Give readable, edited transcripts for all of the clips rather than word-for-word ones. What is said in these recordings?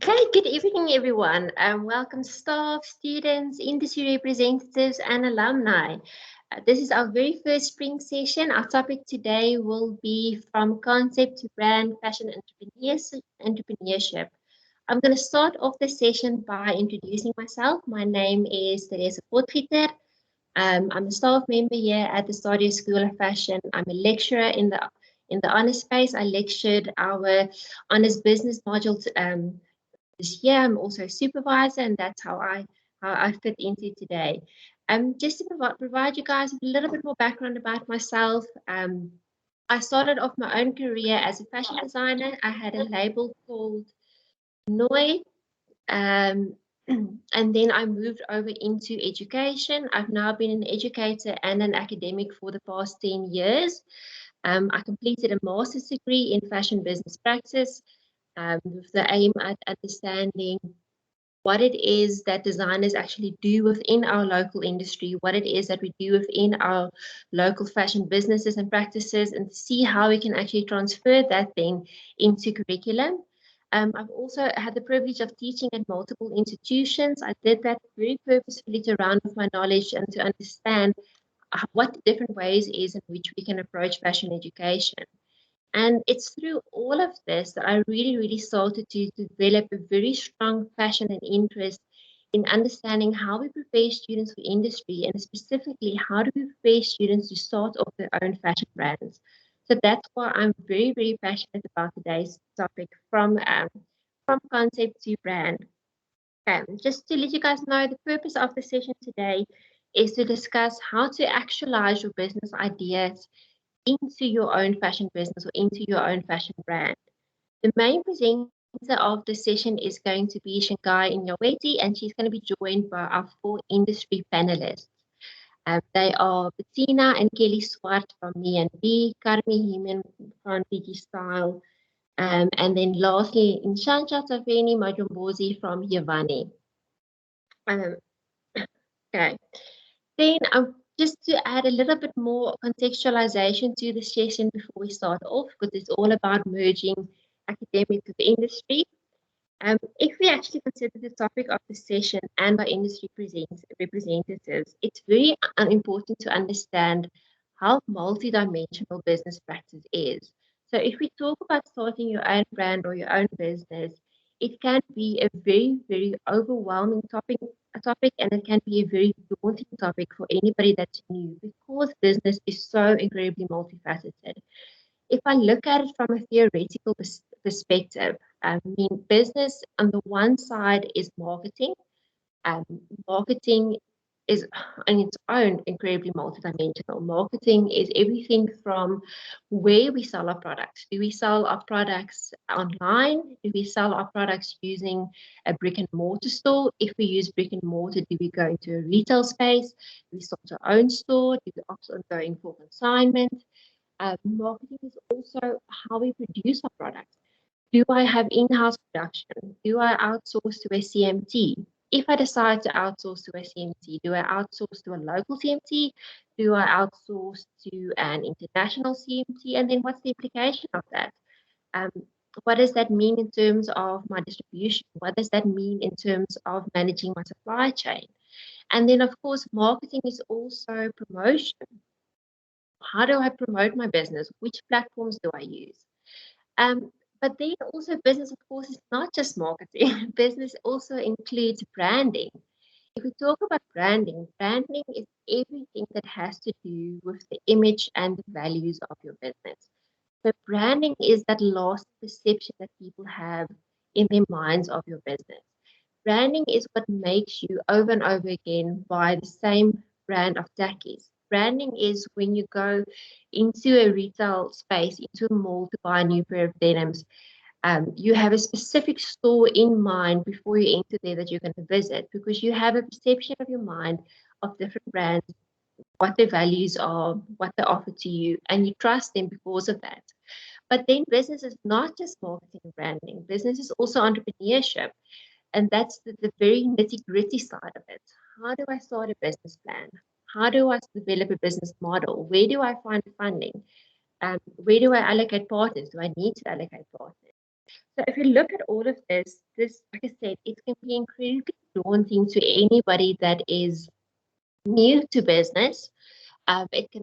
Okay, good evening, everyone. Welcome, staff, students, industry representatives, and alumni. This is our very first spring session. Our topic today will be from concept to brand fashion entrepreneurship. I'm going to start off the session by introducing myself. My name is Teresa Potgieter. I'm a staff member here at the Stadio School of Fashion. I'm a lecturer in the honors space. I lectured our honors business module this year. I'm also a supervisor, and that's how I fit into today. Just to provide you guys with a little bit more background about myself. I started off my own career as a fashion designer. I had a label called Noi, um, and then I moved over into education. I've now been an educator and an academic for the past 10 years. I completed a master's degree in fashion business practice with the aim at understanding what it is that designers actually do within our local industry, what it is that we do within our local fashion businesses and practices, and see how we can actually transfer that then into curriculum. I've also had the privilege of teaching at multiple institutions. I did that very purposefully to round off my knowledge and to understand what the different ways is in which we can approach fashion education. And it's through all of this that I really started to develop a very strong passion and interest in understanding how we prepare students for industry, and specifically how do we prepare students to start off their own fashion brands. So that's why I'm very passionate about today's topic, from concept to brand. Just to let you guys know, the purpose of the session today is to discuss how to actualize your business ideas into your own fashion business or into your own fashion brand. The main presenter of the session is going to be Shanghai Inyaweti, and she's going to be joined by our four industry panelists. They are Bettina and Kelly Swart from Me&B, Carmi Heeman from Digi Style, and then lastly, Inshansha Taveni Majumbozi from Yavani. Um, okay. Then just to add a little bit more contextualization to the session before we start off, because it's all about merging academic with industry. If we actually consider the topic of the session and our industry representatives, it's very important to understand how multidimensional business practice is. So if we talk about starting your own brand or your own business, it can be a very overwhelming topic, and it can be a very daunting topic for anybody that's new, because business is so incredibly multifaceted. If I look at it from a theoretical perspective, I mean, business on the one side is marketing. Um, Marketing is on its own incredibly multidimensional. Marketing is everything from where we sell our products. Do we sell our products online? Do we sell our products using a brick and mortar store? If we use brick and mortar, do we go into a retail space? Do we start our own store? Do we opt on going for consignment? Marketing is also how we produce our products. Do I have in-house production? Do I outsource to a CMT? If I decide to outsource to a CMT, do I outsource to a local CMT? Do I outsource to an international CMT? And then what's the implication of that? Um, what does that mean in terms of my distribution? What does that mean in terms of managing my supply chain? And then, of course, marketing is also promotion. How do I promote my business? Which platforms do I use? But then also business, of course, is not just marketing. Business also includes branding. If we talk about branding, branding is everything that has to do with the image and the values of your business. So branding is that last perception that people have in their minds of your business. Branding is what makes you over and over again buy the same brand of tackies. Branding is when you go into a retail space, into a mall to buy a new pair of denims. You have a specific store in mind before you enter there that you're going to visit, because you have a perception of your mind of different brands, what their values are, what they offer to you, and you trust them because of that. But then business is not just marketing and branding. Business is also entrepreneurship. And that's the very nitty gritty side of it. How do I start a business plan? How do I develop a business model? Where do I find funding? Where do I allocate partners? Do I need to allocate partners? So if you look at all of this, like I said, it can be incredibly daunting to anybody that is new to business. It can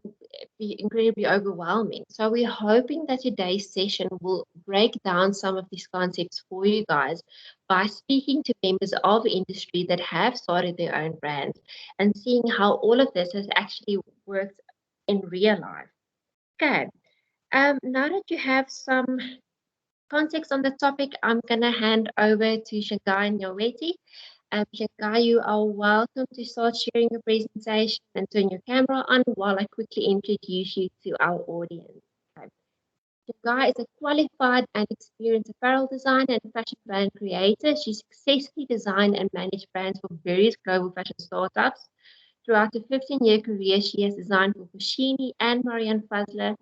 be incredibly overwhelming. So we're hoping that today's session will break down some of these concepts for you guys by speaking to members of industry that have started their own brands and seeing how all of this has actually worked in real life. Okay. Now that you have some context on the topic, I'm going to hand over to Shagai and Yoweti. Shagai, you are welcome to start sharing your presentation and turn your camera on while I quickly introduce you to our audience. Okay. Shagai is a qualified and experienced apparel designer and fashion brand creator. She successfully designed and managed brands for various global fashion startups. Throughout her 15-year career, she has designed for Foschini and Marianne Fassler.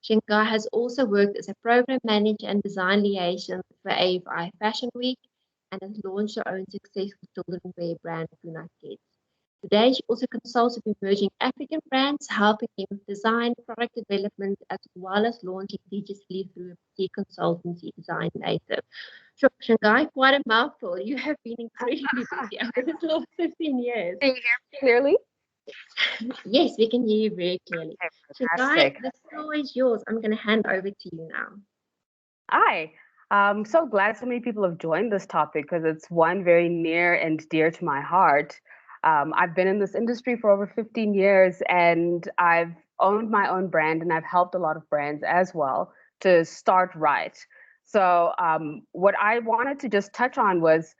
Shankar has also worked as a program manager and design liaison for AFI Fashion Week and has launched her own successful children's wear brand, Puna Kids. Today, she also consults with emerging African brands, helping them with design, product development, as well as launching digitally through a boutique consultancy, Design Native. Sure, Shanghai, quite a mouthful. You have been incredibly busy over the last 15 years. Can you hear me clearly? Yes, we can hear you very clearly. Okay, Shanghai, fantastic. the floor is yours. I'm going to hand over to you now. Hi. I'm so glad so many people have joined this topic because it's one very near and dear to my heart. I've been in this industry for over 15 years and I've owned my own brand and I've helped a lot of brands as well to start right. So, what I wanted to just touch on was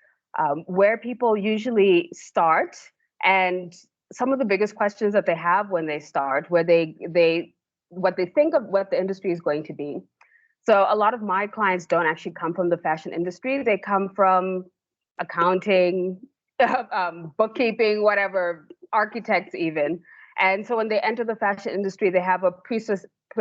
where people usually start and some of the biggest questions that they have when they start, where they what they think of what the industry is going to be. So a lot of my clients don't actually come from the fashion industry. They come from accounting, bookkeeping, whatever, architects even. And so when they enter the fashion industry, they have a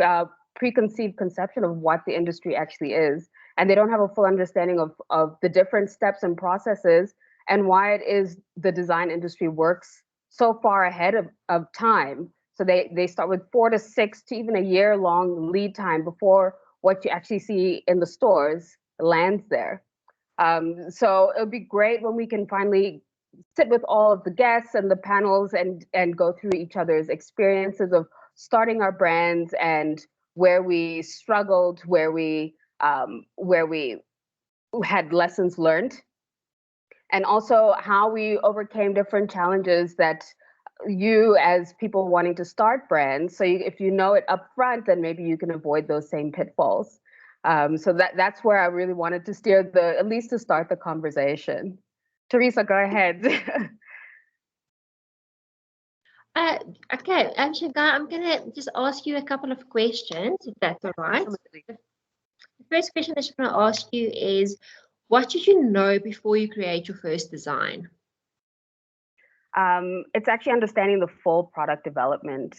uh, preconceived conception of what the industry actually is. And they don't have a full understanding of the different steps and processes and why it is the design industry works so far ahead of time. So they start with 4 to 6 to even a year long lead time before what you actually see in the stores lands there. So it'll be great when we can finally sit with all of the guests and the panels and go through each other's experiences of starting our brands and where we struggled, where we had lessons learned, and also how we overcame different challenges that you as people wanting to start brands. So if you know it up front, then maybe you can avoid those same pitfalls. So that's where I really wanted to steer at least to start the conversation. Teresa, go ahead. Uh, okay, Shanghai, I'm going to just ask you a couple of questions, if that's all right. Absolutely. The first question that I'm going to ask you is, what should you know before you create your first design? It's actually understanding the full product development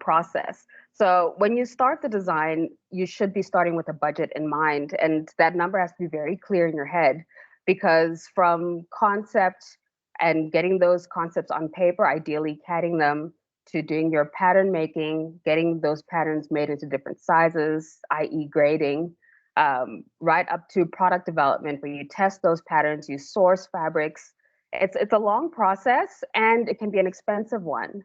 process. So when you start the design, you should be starting with a budget in mind, and that number has to be very clear in your head because from concept and getting those concepts on paper, ideally CADing them, to doing your pattern making, getting those patterns made into different sizes, i.e., grading, right up to product development where you test those patterns, you source fabrics. It's a long process and it can be an expensive one.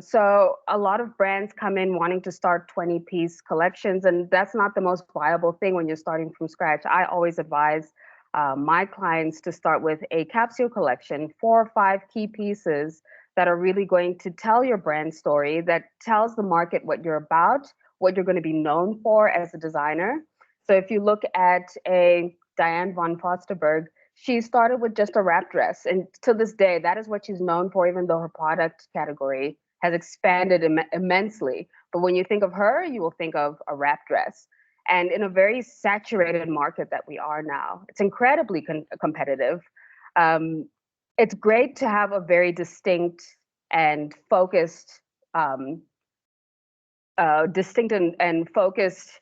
So a lot of brands come in wanting to start 20-piece collections, and that's not the most viable thing when you're starting from scratch. I always advise my clients to start with a capsule collection, 4 or 5 key pieces that are really going to tell your brand story, that tells the market what you're about, what you're going to be known for as a designer. So if you look at a Diane von Fosterberg, she started with just a wrap dress. And to this day, that is what she's known for, even though her product category has expanded immensely. But when you think of her, you will think of a wrap dress. And in a very saturated market that we are now, it's incredibly competitive. Um, it's great to have a very distinct and focused, um, and focused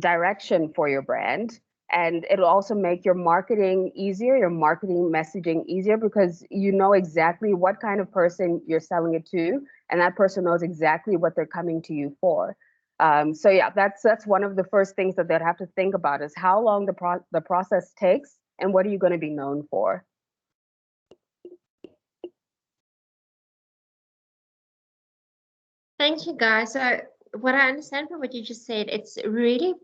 direction for your brand. And it'll also make your marketing easier, your marketing messaging easier, because you know exactly what kind of person you're selling it to, and that person knows exactly what they're coming to you for. So yeah, that's one of the first things that they'd have to think about is how long the process takes and what are you going to be known for. Thank you, guys. So, what I understand from what you just said, it's really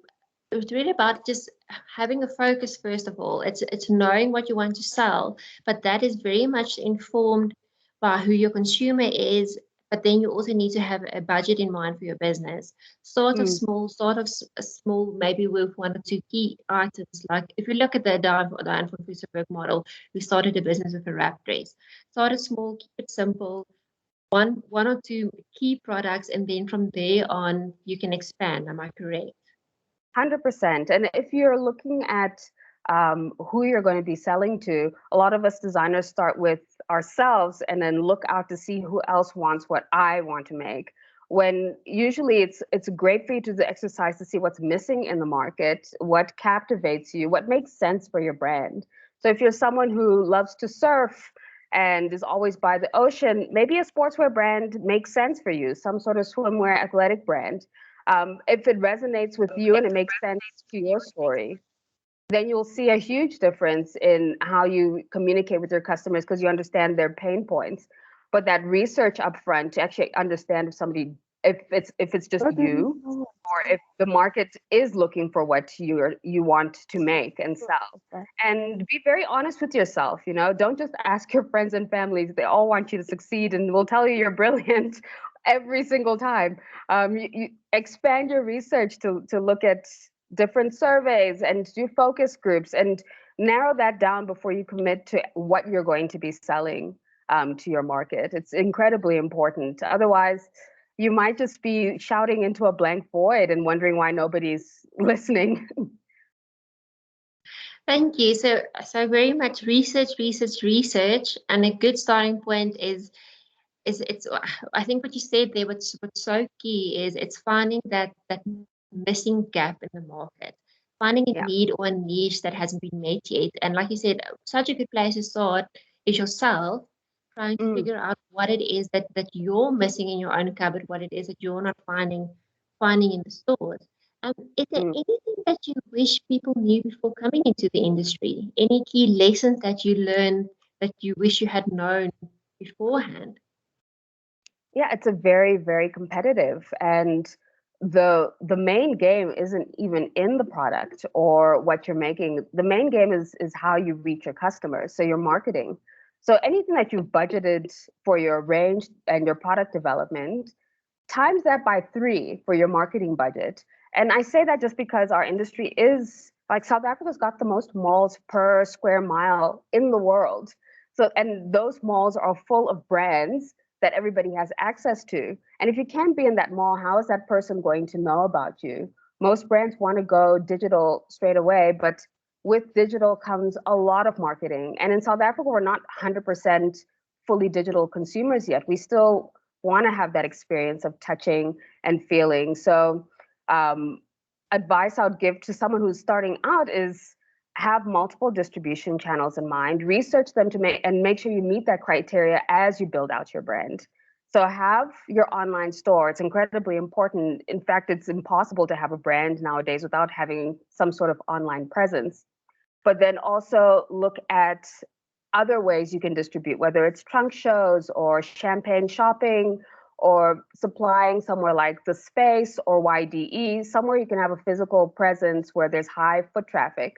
about just having a focus. First of all, it's knowing what you want to sell, but that is very much informed by who your consumer is. But then you also need to have a budget in mind for your business. Start off Mm, small, small, maybe with one or two key items. Like if you look at the Diane von Fussenberg model, we started a business with a wrap dress. Started small, keep it simple, one or two key products, and then from there on you can expand. Am I correct? 100%. And if you're looking at who you're going to be selling to, a lot of us designers start with ourselves and then look out to see who else wants what I want to make. When usually it's great for you to do the exercise to see what's missing in the market, what captivates you, what makes sense for your brand. So if you're someone who loves to surf and is always by the ocean, maybe a sportswear brand makes sense for you, some sort of swimwear athletic brand. If it resonates with you and it makes sense to your story, then you'll see a huge difference in how you communicate with your customers because you understand their pain points. But that research upfront to actually understand if it's just you or if the market is looking for what you want to make and sell. And be very honest with yourself, don't just ask your friends and families. They all want you to succeed and will tell you you're brilliant every single time. You expand your research to look at different surveys and do focus groups and narrow that down before you commit to what you're going to be selling to your market. It's incredibly important. Otherwise, you might just be shouting into a blank void and wondering why nobody's listening. Thank you. So very much research, research, research, and a good starting point is it's. I think what you said there, what's so key is it's finding that missing gap in the market, finding a Yeah. need or a niche that hasn't been met yet. And like you said, such a good place to start is yourself trying to Mm, figure out what it is that you're missing in your own cupboard, what it is that you're not finding in the stores. Is there mm. anything that you wish people knew before coming into the industry? Any key lessons that you learned that you wish you had known beforehand? Yeah, it's a very, very competitive, and the main game isn't even in the product or what you're making. The main game is how you reach your customers, so your marketing. So anything that you've budgeted for your range and your product development, times that by three for your marketing budget. And I say that just because our industry is like South Africa's got the most malls per square mile in the world. So, and those malls are full of brands that everybody has access to. And if you can't be in that mall, how is that person going to know about you? Most brands want to go digital straight away, but with digital comes a lot of marketing. And in South Africa, we're not 100% fully digital consumers yet. We still want to have that experience of touching and feeling. So, advice I would give to someone who's starting out is have multiple distribution channels in mind, research them to make sure you meet that criteria as you build out your brand. So have your online store. It's incredibly important. In fact, it's impossible to have a brand nowadays without having some sort of online presence. But then also look at other ways you can distribute, whether it's trunk shows or champagne shopping or supplying somewhere like the Space or YDE, somewhere you can have a physical presence where there's high foot traffic.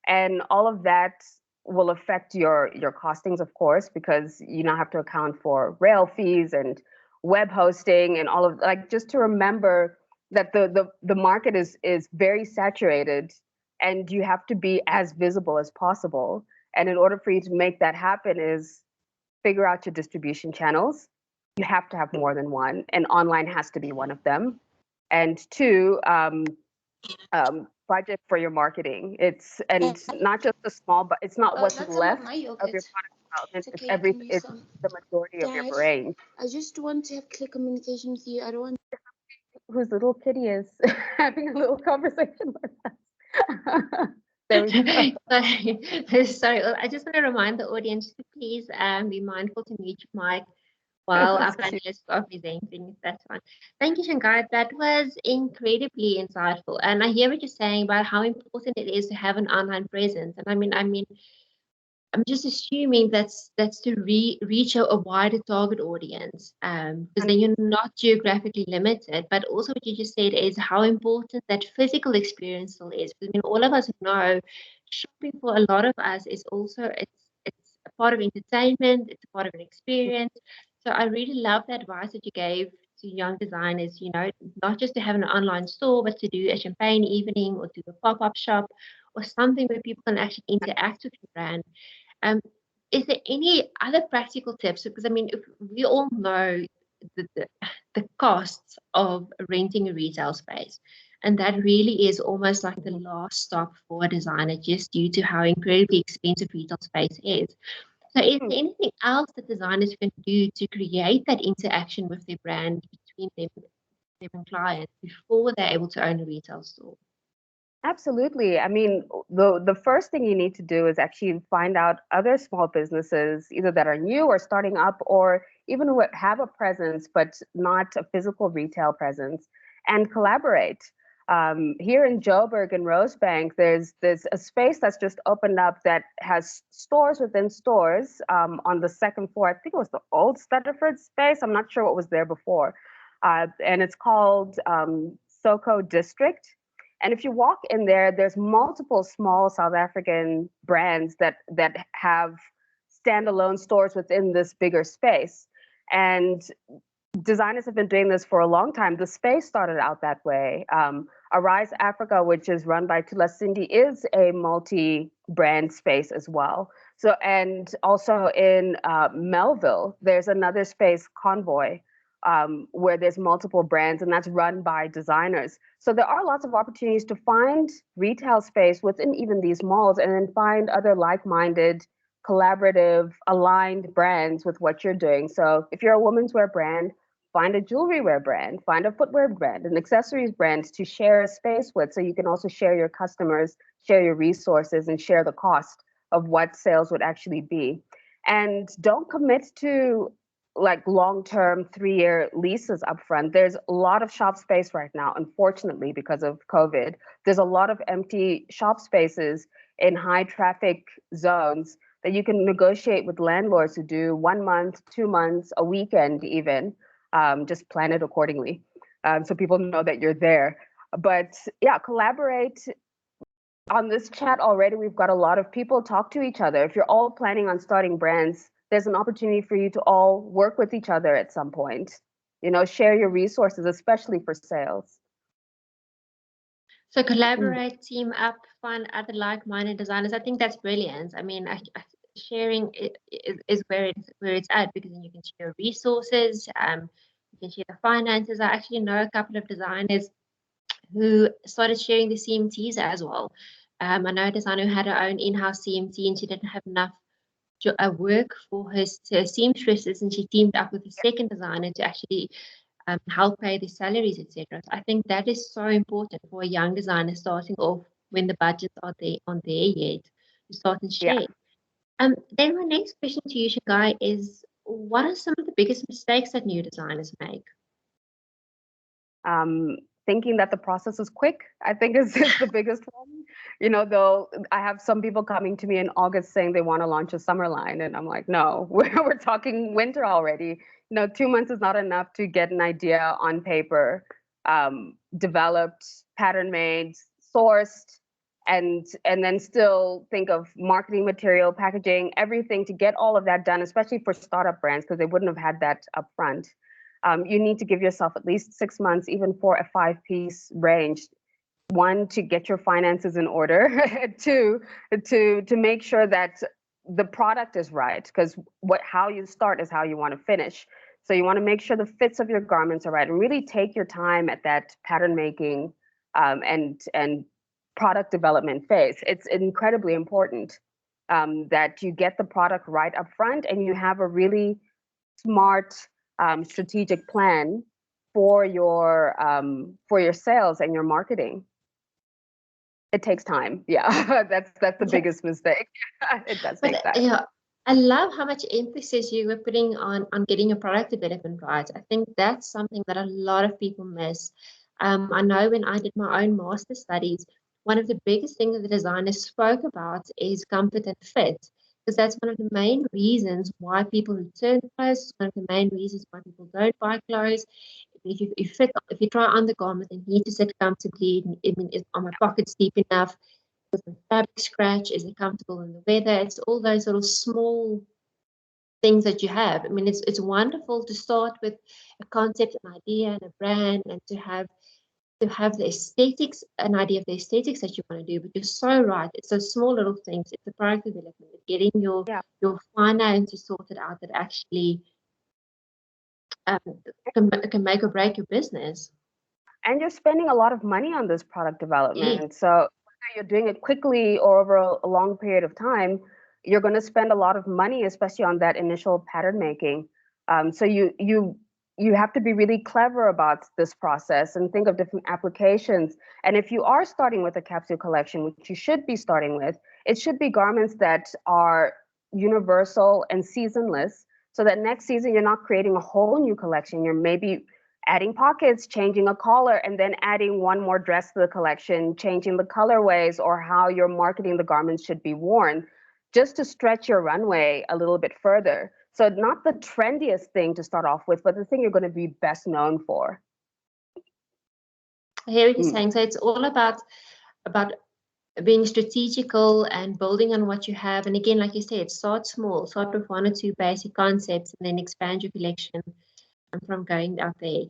And all of that will affect your costings, of course, because you now have to account for rail fees and web hosting and all of like just to remember that the market is very saturated and you have to be as visible as possible. And in order for you to make that happen is figure out your distribution channels. You have to have more than one, and online has to be one of them. And two, budget for your marketing. It's and not just the small, but it's not what's That's some of left my of your yogurt. product development. It's It's okay, you can every use it's some. the majority of your Dad, brain. I just want to have clear communication with you. I don't want. Whose little kitty is having a little conversation with us. There we go. Sorry, sorry. I just want to remind the audience to please be mindful to mute your mic while our That's cute. panelists are presenting. That's fine. Thank you, Shankar. That was incredibly insightful. And I hear what you're saying about how important it is to have an online presence. And I mean, I'm just assuming that's to reach a wider target audience, because then you're not geographically limited. But also, what you just said is how important that physical experience still is. I mean, all of us know shopping for a lot of us is also it's a part of entertainment. It's a part of an experience. So I really love the advice that you gave to young designers. Not just to have an online store, but to do a champagne evening or do a pop-up shop or something where people can actually interact with your brand. um, is there any other practical tips? Because I mean, if we all know the, the, the costs of renting a retail space, and that really is almost like the last stop for a designer, just due to how incredibly expensive retail space is. So, is there anything else that designers can do to create that interaction with their brand between them and clients before they're able to own a retail store? Absolutely. I mean, the first thing you need to do is actually find out other small businesses, either that are new or starting up, or even who have a presence but not a physical retail presence, and collaborate. Here in Joburg and Rosebank, there's a space that's just opened up that has stores within stores on the second floor. I think it was the old Stutterford space. I'm not sure what was there before, and it's called Soko District. And if you walk in there, there's multiple small South African brands that have standalone stores within this bigger space. And designers have been doing this for a long time. The space started out that way. Arise Africa, which is run by Tula Cindy, is a multi-brand space as well. So, and also in Melville, there's another space, Convoy, where there's multiple brands, and that's run by designers. So there are lots of opportunities to find retail space within even these malls, and then find other like-minded, collaborative, aligned brands with what you're doing. So if you're a women's wear brand, find a jewelry wear brand, find a footwear brand, an accessories brand to share a space with, so you can also share your customers, share your resources, and share the cost of what sales would actually be. And don't commit to like long-term 3-year leases up front. There's a lot of shop space right now, unfortunately, because of COVID. There's a lot of empty shop spaces in high traffic zones that you can negotiate with landlords to do 1 month, 2 months, a weekend even. Just plan it accordingly, so people know that you're there. But yeah, collaborate. On this chat already, we've got a lot of people talk to each other. If you're all planning on starting brands, there's an opportunity for you to all work with each other at some point. Share your resources, especially for sales. So collaborate, team up, find other like-minded designers. I think that's brilliant. I mean, sharing is where it's at, because then you can share resources, you can share the finances. I actually know a couple of designers who started sharing the CMTs as well. I know a designer who had her own in-house CMT, and she didn't have enough work for her seamstresses, and she teamed up with a second designer to actually help pay the salaries, etc. So I think that is so important for a young designer starting off, when the budgets aren't there yet, to start and Yeah. share. Then my next question to you, Shagai, is what are some of the biggest mistakes that new designers make? Thinking that the process is quick, I think is the biggest one. Though I have some people coming to me in August saying they want to launch a summer line, and I'm like, no, we're talking winter already. 2 months is not enough to get an idea on paper, developed, pattern made, sourced, and then still think of marketing material, packaging, everything to get all of that done, especially for startup brands, because they wouldn't have had that upfront. You need to give yourself at least 6 months, even for a 5-piece range. One, to get your finances in order. Two, to make sure that the product is right, because how you start is how you want to finish. So you want to make sure the fits of your garments are right, and really take your time at that pattern making and product development phase. It's incredibly important that you get the product right up front, and you have a really smart strategic plan for your sales and your marketing. It takes time. Yeah, that's the biggest mistake. It does take time. Yeah, I love how much emphasis you were putting on getting your product development right. I think that's something that a lot of people miss. I know when I did my own master studies, one of the biggest things that the designers spoke about is comfort and fit, because that's one of the main reasons why people return clothes. One of the main reasons why people don't buy clothes. If you try on the garment and need to sit comfortably, I mean, are my pockets deep enough? Does the fabric scratch? Is it comfortable in the weather? It's all those little small things that you have. I mean, it's wonderful to start with a concept, an idea, and a brand, and to have the aesthetics, an idea of the aesthetics that you want to do. But you're so right. It's those small little things. It's the product development, it's getting Yeah. your finances sorted out that actually um, can make or break your business. And you're spending a lot of money on this product Yeah. development. So whether you're doing it quickly or over a long period of time, you're going to spend a lot of money, especially on that initial pattern making. So you have to be really clever about this process and think of different applications. And if you are starting with a capsule collection, which you should be starting with, it should be garments that are universal and seasonless, so that next season you're not creating a whole new collection. You're maybe adding pockets, changing a collar, and then adding one more dress to the collection, changing the colorways or how you're marketing the garments should be worn, just to stretch your runway a little bit further. So not the trendiest thing to start off with, but the thing you're going to be best known for. I hear what you're Mm. saying. So it's all about being strategical and building on what you have. And again, like you said, start small, start with one or two basic concepts, and then expand your collection from going out there.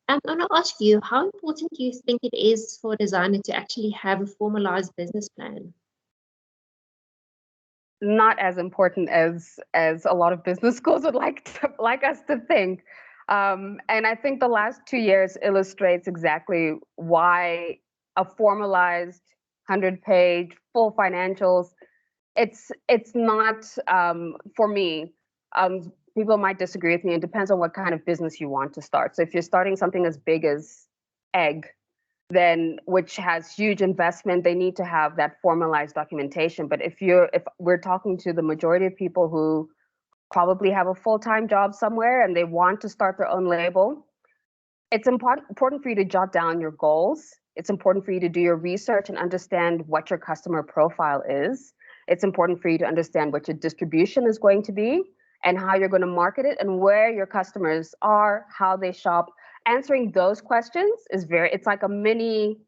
I want to ask you, how important do you think it is for a designer to actually have a formalized business plan? Not as important as a lot of business schools would like us to think. And I think the last 2 years illustrates exactly why a formalized 100-page full financials, it's not for me. People might disagree with me. It depends on what kind of business you want to start. So if you're starting something as big as egg, then which has huge investment, they need to have that formalized documentation. But if we're talking to the majority of people who probably have a full-time job somewhere and they want to start their own label, it's important for you to jot down your goals. It's important for you to do your research and understand what your customer profile is. It's important for you to understand what your distribution is going to be and how you're going to market it and where your customers are, how they shop. Answering those questions it's like a mini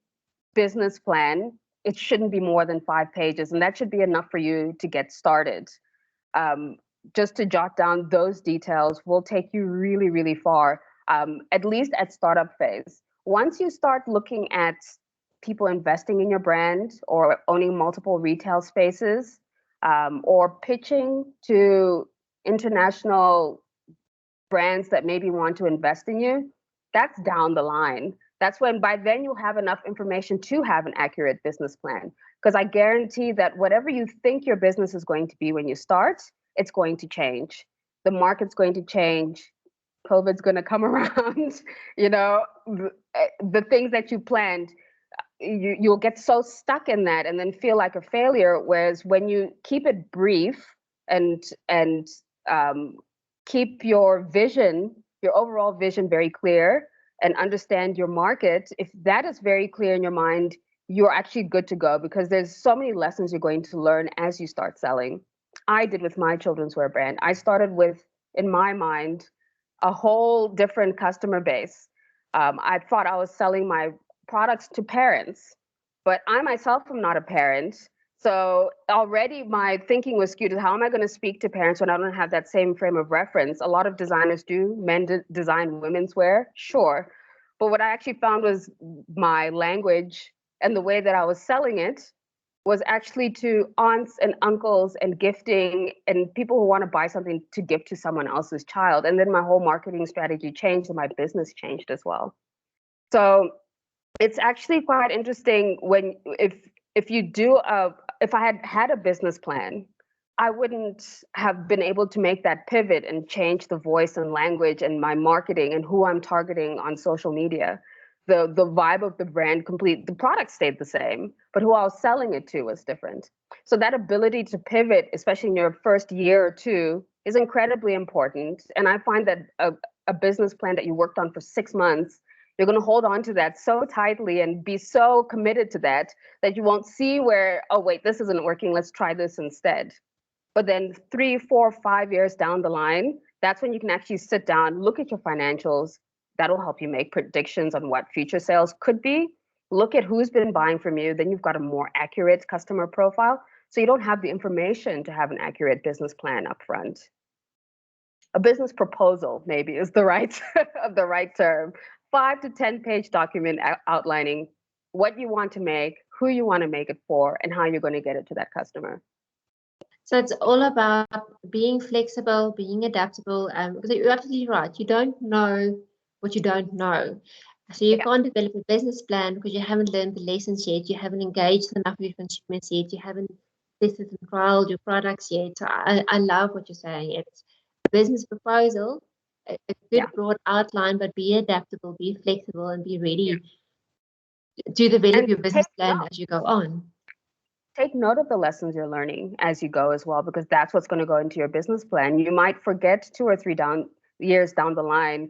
business plan. It shouldn't be more than 5 pages, and that should be enough for you to get started. Um, just to jot down those details will take you really, really far, at least at startup phase. Once you start looking at people investing in your brand or owning multiple retail spaces, or pitching to international brands that maybe want to invest in you, that's down the line. That's when by then you'll have enough information to have an accurate business plan. Because I guarantee that whatever you think your business is going to be when you start, it's going to change. The market's going to change. COVID's going to come around. You know, the things that you planned, you'll get so stuck in that and then feel like a failure. Whereas when you keep it brief and keep your vision, your overall vision very clear and understand your market, if that is very clear in your mind, you're actually good to go because there's so many lessons you're going to learn as you start selling. I did with my children's wear brand. I started with, in my mind, a whole different customer base. I thought I was selling my products to parents, but I myself am not a parent. So already my thinking was skewed to how am I going to speak to parents when I don't have that same frame of reference? A lot of designers do. Men design women's wear, sure. But what I actually found was my language and the way that I was selling it was actually to aunts and uncles and gifting and people who want to buy something to gift to someone else's child. And then my whole marketing strategy changed and my business changed as well. So it's actually quite interesting when if you do if I had a business plan, I wouldn't have been able to make that pivot and change the voice and language and my marketing and who I'm targeting on social media the vibe of the brand the product stayed the same, but who I was selling it to was different. So that ability to pivot, especially in your first year or two, is incredibly important. And I find that a business plan that you worked on for 6 months, you're going to hold on to that so tightly and be so committed to that that you won't see where, oh wait, this isn't working, let's try this instead. But then 3, 4, 5 years down the line, that's when you can actually sit down, look at your financials. That'll help you make predictions on what future sales could be. Look at who's been buying from you. Then you've got a more accurate customer profile. So you don't have the information to have an accurate business plan up front. A business proposal maybe is the right the right term. 5 to 10 page document outlining what you want to make, who you want to make it for, and how you're going to get it to that customer. So it's all about being flexible, being adaptable. Because you're absolutely right. You don't know what you don't know. So you can't develop a business plan because you haven't learned the lessons yet. You haven't engaged enough with your consumers yet. You haven't tested and trialed your products yet. So I love what you're saying. It's a business proposal, a good broad outline, but be adaptable, be flexible, and be ready to develop your business plan as you go on. Take note of the lessons you're learning as you go as well, because that's what's going to go into your business plan. You might forget 2 or 3 years down the line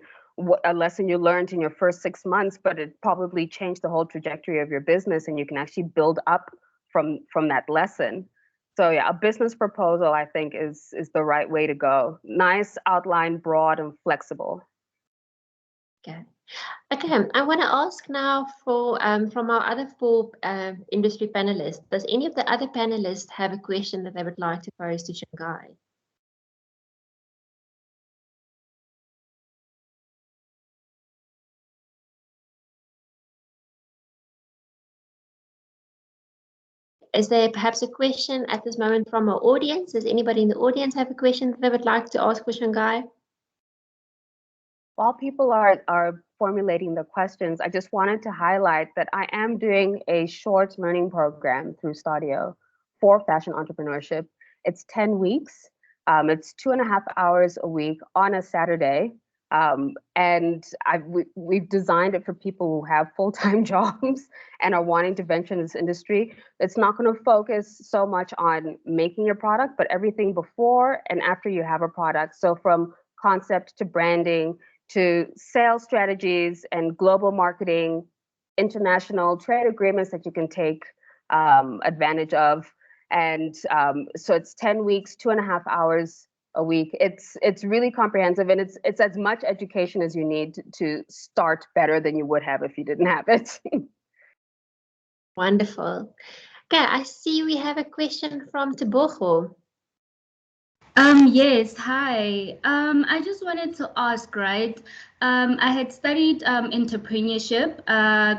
a lesson you learned in your first 6 months, but it probably changed the whole trajectory of your business, and you can actually build up from that lesson. So yeah, a business proposal, I think, is the right way to go. Nice outline, broad and flexible. Okay, I want to ask now for from our other 4 industry panelists. Does any of the other panelists have a question that they would like to pose to Shanghai? Is there perhaps a question at this moment from our audience? Does anybody in the audience have a question that they would like to ask for Shanghai? While people are formulating the questions, I just wanted to highlight that I am doing a short learning program through Stadio for Fashion Entrepreneurship. It's 10 weeks. It's 2.5 hours a week on a Saturday. And we've designed it for people who have full-time jobs and are wanting to venture in this industry. It's not going to focus so much on making your product, but everything before and after you have a product. So from concept to branding, to sales strategies and global marketing, international trade agreements that you can take advantage of. And so it's 10 weeks, 2.5 hours a week. It's really comprehensive, and it's as much education as you need to start better than you would have if you didn't have it. Wonderful. Okay, I see we have a question from Tebogo. Yes, hi. I just wanted to ask, right? I had studied entrepreneurship,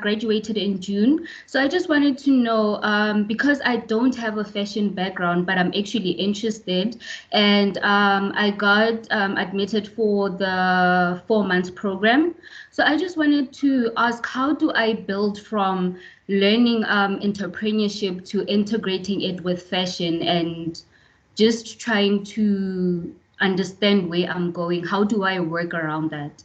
graduated in June. So I just wanted to know, because I don't have a fashion background, but I'm actually interested, and I got admitted for the 4-month program. So I just wanted to ask, how do I build from learning entrepreneurship to integrating it with fashion and just trying to understand where I'm going? How do I work around that?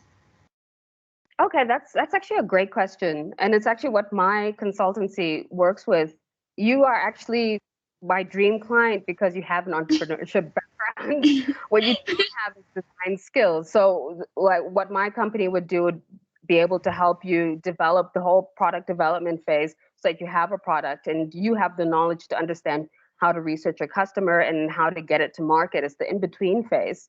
Okay, that's actually a great question. And it's actually what my consultancy works with. You are actually my dream client because you have an entrepreneurship background. What you don't have is design skills. So like what my company would do would be able to help you develop the whole product development phase so that you have a product and you have the knowledge to understand how to research your customer and how to get it to market. It's the in-between phase.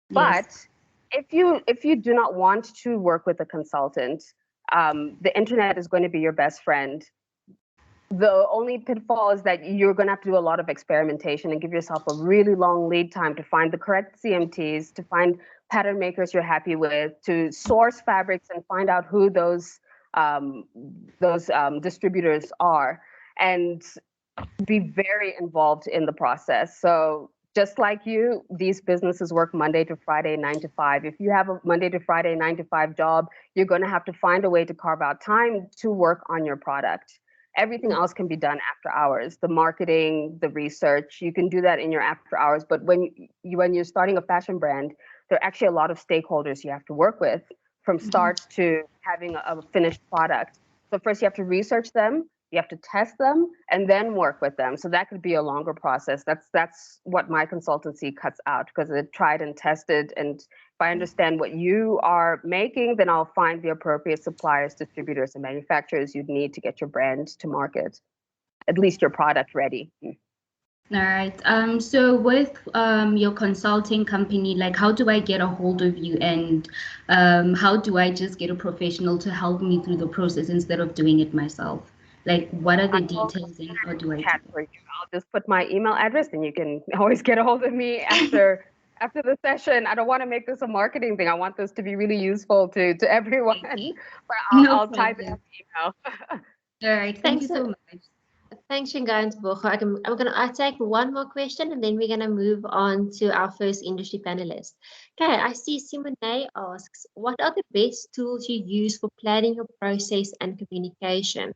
But Yes. if you do not want to work with a consultant, the internet is going to be your best friend. The only pitfall is that you're going to have to do a lot of experimentation and give yourself a really long lead time to find the correct CMTs, to find pattern makers you're happy with, to source fabrics and find out who those distributors are, and be very involved in the process. So just like you, these businesses work Monday to Friday, 9 to 5. If you have a Monday to Friday, 9 to 5 job, you're going to have to find a way to carve out time to work on your product. Everything else can be done after hours. The marketing, the research, you can do that in your after hours. But when you're starting a fashion brand, there are actually a lot of stakeholders you have to work with, from start to having a finished product. So first you have to research them, you have to test them, and then work with them. So that could be a longer process. That's what my consultancy cuts out, because it tried and tested. And if I understand what you are making, then I'll find the appropriate suppliers, distributors, and manufacturers you'd need to get your brand to market, at least your product ready. All right. So with your consulting company, like how do I get a hold of you, and how do I just get a professional to help me through the process instead of doing it myself? Like what are the details and how do I do Chat that? for you. I'll just put my email address, and you can always get a hold of me after the session. I don't want to make this a marketing thing. I want this to be really useful to everyone. Thank you. But No I'll type it in problem. the email. All right. Thank you Thanks. so much. Thanks, Shinga and Tebogo. I take one more question and then we're gonna move on to our first industry panelist. Okay, I see Simone asks, what are the best tools you use for planning your process and communication?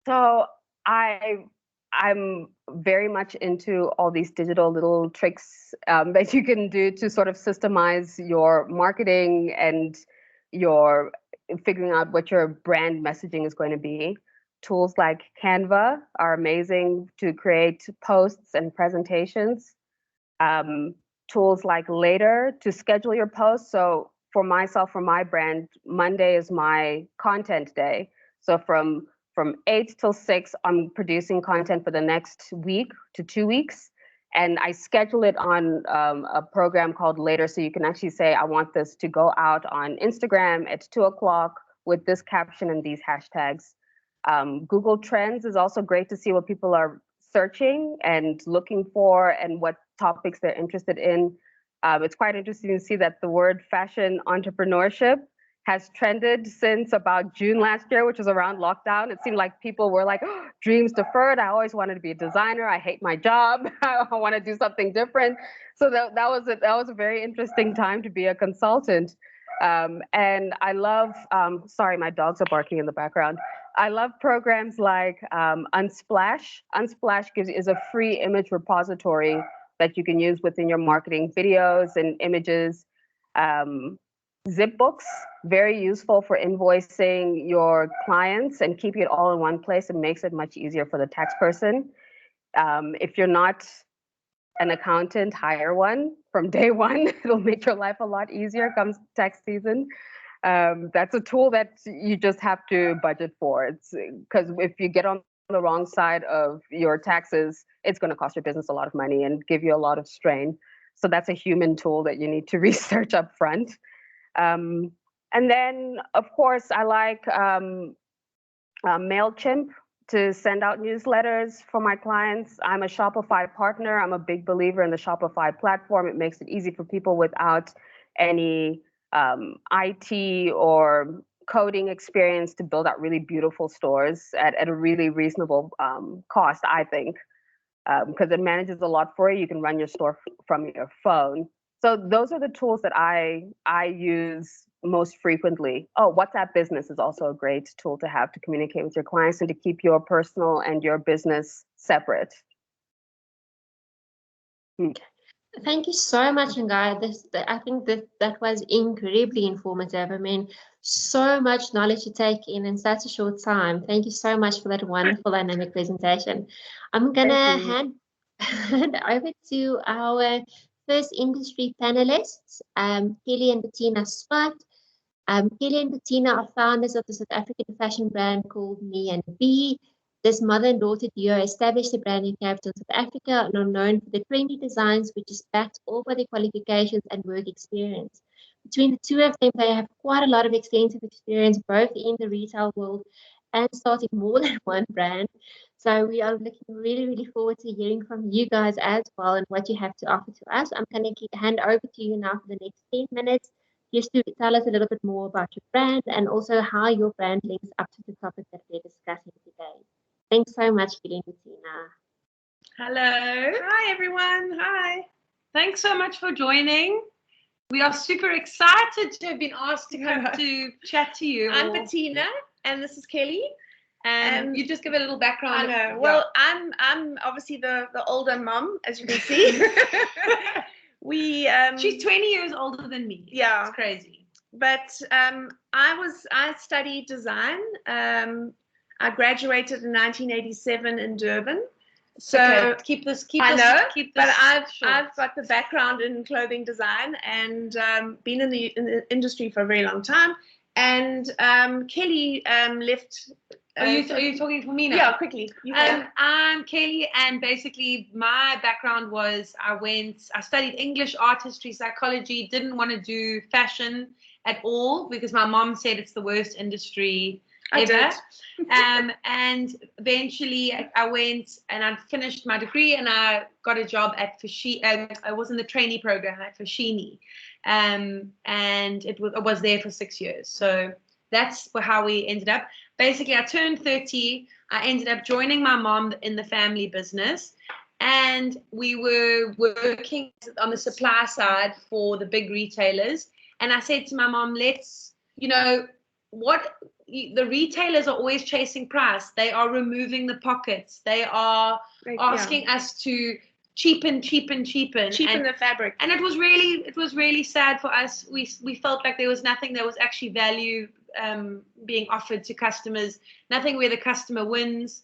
So I'm very much into all these digital little tricks that you can do to sort of systemize your marketing and your figuring out what your brand messaging is going to be. Tools like Canva are amazing to create posts and presentations. Um, Tools like Later to schedule your posts. So for myself, for my brand, Monday is my content day. So from 8 till 6, I'm producing content for the next week to 2 weeks. And I schedule it on a program called Later. So you can actually say, I want this to go out on Instagram at 2 o'clock with this caption and these hashtags. Google Trends is also great to see what people are searching and looking for and what topics they're interested in. It's quite interesting to see that the word fashion entrepreneurship has trended since about June last year, which was around lockdown. It seemed like people were like, oh, dreams deferred. I always wanted to be a designer. I hate my job. I want to do something different. So that was a very interesting time to be a consultant. And I love, sorry, my dogs are barking in the background. I love programs like Unsplash. Unsplash is a free image repository that you can use within your marketing videos and images. ZipBooks, very useful for invoicing your clients and keeping it all in one place. It makes it much easier for the tax person. If you're not an accountant, hire one from day one. It'll make your life a lot easier comes tax season. That's a tool that you just have to budget for. It's because if you get on the wrong side of your taxes, it's going to cost your business a lot of money and give you a lot of strain. So that's a human tool that you need to research up front. And then, of course, I like MailChimp to send out newsletters for my clients. I'm a Shopify partner. I'm a big believer in the Shopify platform. It makes it easy for people without any IT or coding experience to build out really beautiful stores at a really reasonable cost, I think, because it manages a lot for you. You can run your store from your phone. So those are the tools that I use most frequently. Oh, WhatsApp Business is also a great tool to have to communicate with your clients and to keep your personal and your business separate. Thank you so much, Ngai. I think that was incredibly informative. I mean, so much knowledge to take in such a short time. Thank you so much for that wonderful dynamic presentation. I'm gonna hand over to our first industry panelists, Kelly and Bettina Swart. Kelly and Bettina are founders of the South African fashion brand called Me and B. This mother and daughter duo established the brand in Cape Town, South Africa, and are known for the trendy designs, which is backed all by their qualifications and work experience. Between the two of them, they have quite a lot of extensive experience, both in the retail world and starting more than one brand. So we are looking really, really forward to hearing from you guys as well and what you have to offer to us. I'm going to hand over to you now for the next 10 minutes just to tell us a little bit more about your brand and also how your brand links up to the topic that we're discussing today. Thanks so much, Kelly and Bettina. Hello. Hi, everyone. Hi. Thanks so much for joining. We are super excited to have been asked to come to chat to you. I'm Bettina, and this is Kelly. And you just give a little background. I know. Well, I'm obviously the older mum, as you can see. She's 20 years older than me. Yeah. It's crazy. But I studied design. I graduated in 1987 in Durban. So okay, keep this. I know, keep this but I've short. got the background in clothing design and been in the industry for a very long time. And Kelly left. Are you talking for me now? Yeah, quickly. I'm Kelly, and basically my background was I studied English, art history, psychology. Didn't want to do fashion at all because my mom said it's the worst industry ever. And eventually I went and I finished my degree and I got a job at I was in the trainee program at Fashion and I was there for 6 years. So that's how we ended up. Basically, I turned 30. I ended up joining my mom in the family business. And we were working on the supply side for the big retailers. And I said to my mom, the retailers are always chasing price. They are removing the pockets. They are asking us to cheapen the fabric. And it was really sad for us. We felt like there was nothing that was actually value being offered to customers, nothing where the customer wins.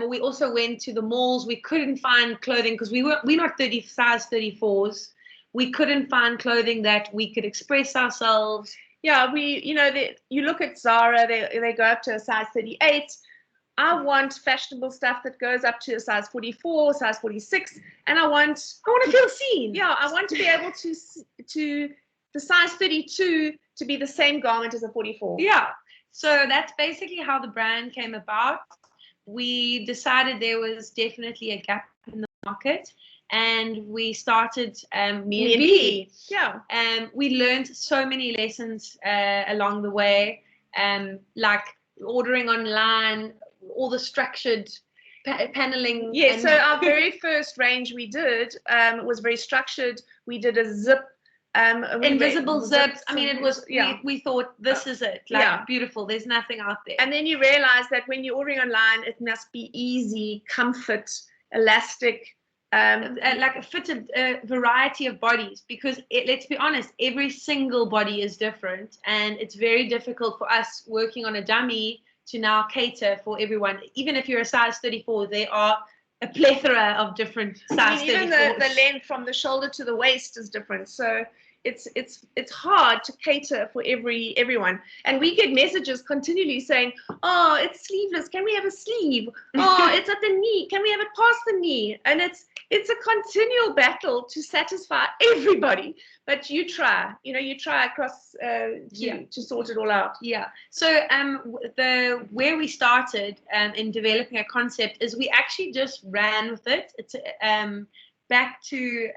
We also went to the malls. We couldn't find clothing because we're not size 34s. We couldn't find clothing that we could express ourselves. Yeah, you look at Zara, they go up to a size 38. I want fashionable stuff that goes up to a size 44, size 46, and I want to feel seen. Yeah, I want to be able to the size 32 to be the same garment as a 44. Yeah. So that's basically how the brand came about. We decided there was definitely a gap in the market. And we started Me and B. Yeah. We learned so many lessons along the way, like ordering online, all the structured paneling. Yeah, so our very first range we did was very structured. We did a zip. Invisible zips. I mean, it was, we thought this is it, beautiful. There's nothing out there. And then you realize that when you're ordering online, it must be easy, comfort, elastic. Like a fitted variety of bodies, because let's be honest, every single body is different, and it's very difficult for us working on a dummy to now cater for everyone. Even if you're a size 34, there are a plethora of different size 34s. Even the length from the shoulder to the waist is different. So it's hard to cater for everyone. And we get messages continually saying, oh, it's sleeveless, can we have a sleeve? Oh, it's at the knee, can we have it past the knee? And it's a continual battle to satisfy everybody, but you try across to sort it all out. Yeah. So where we started in developing a concept is we actually just ran with it. It's back to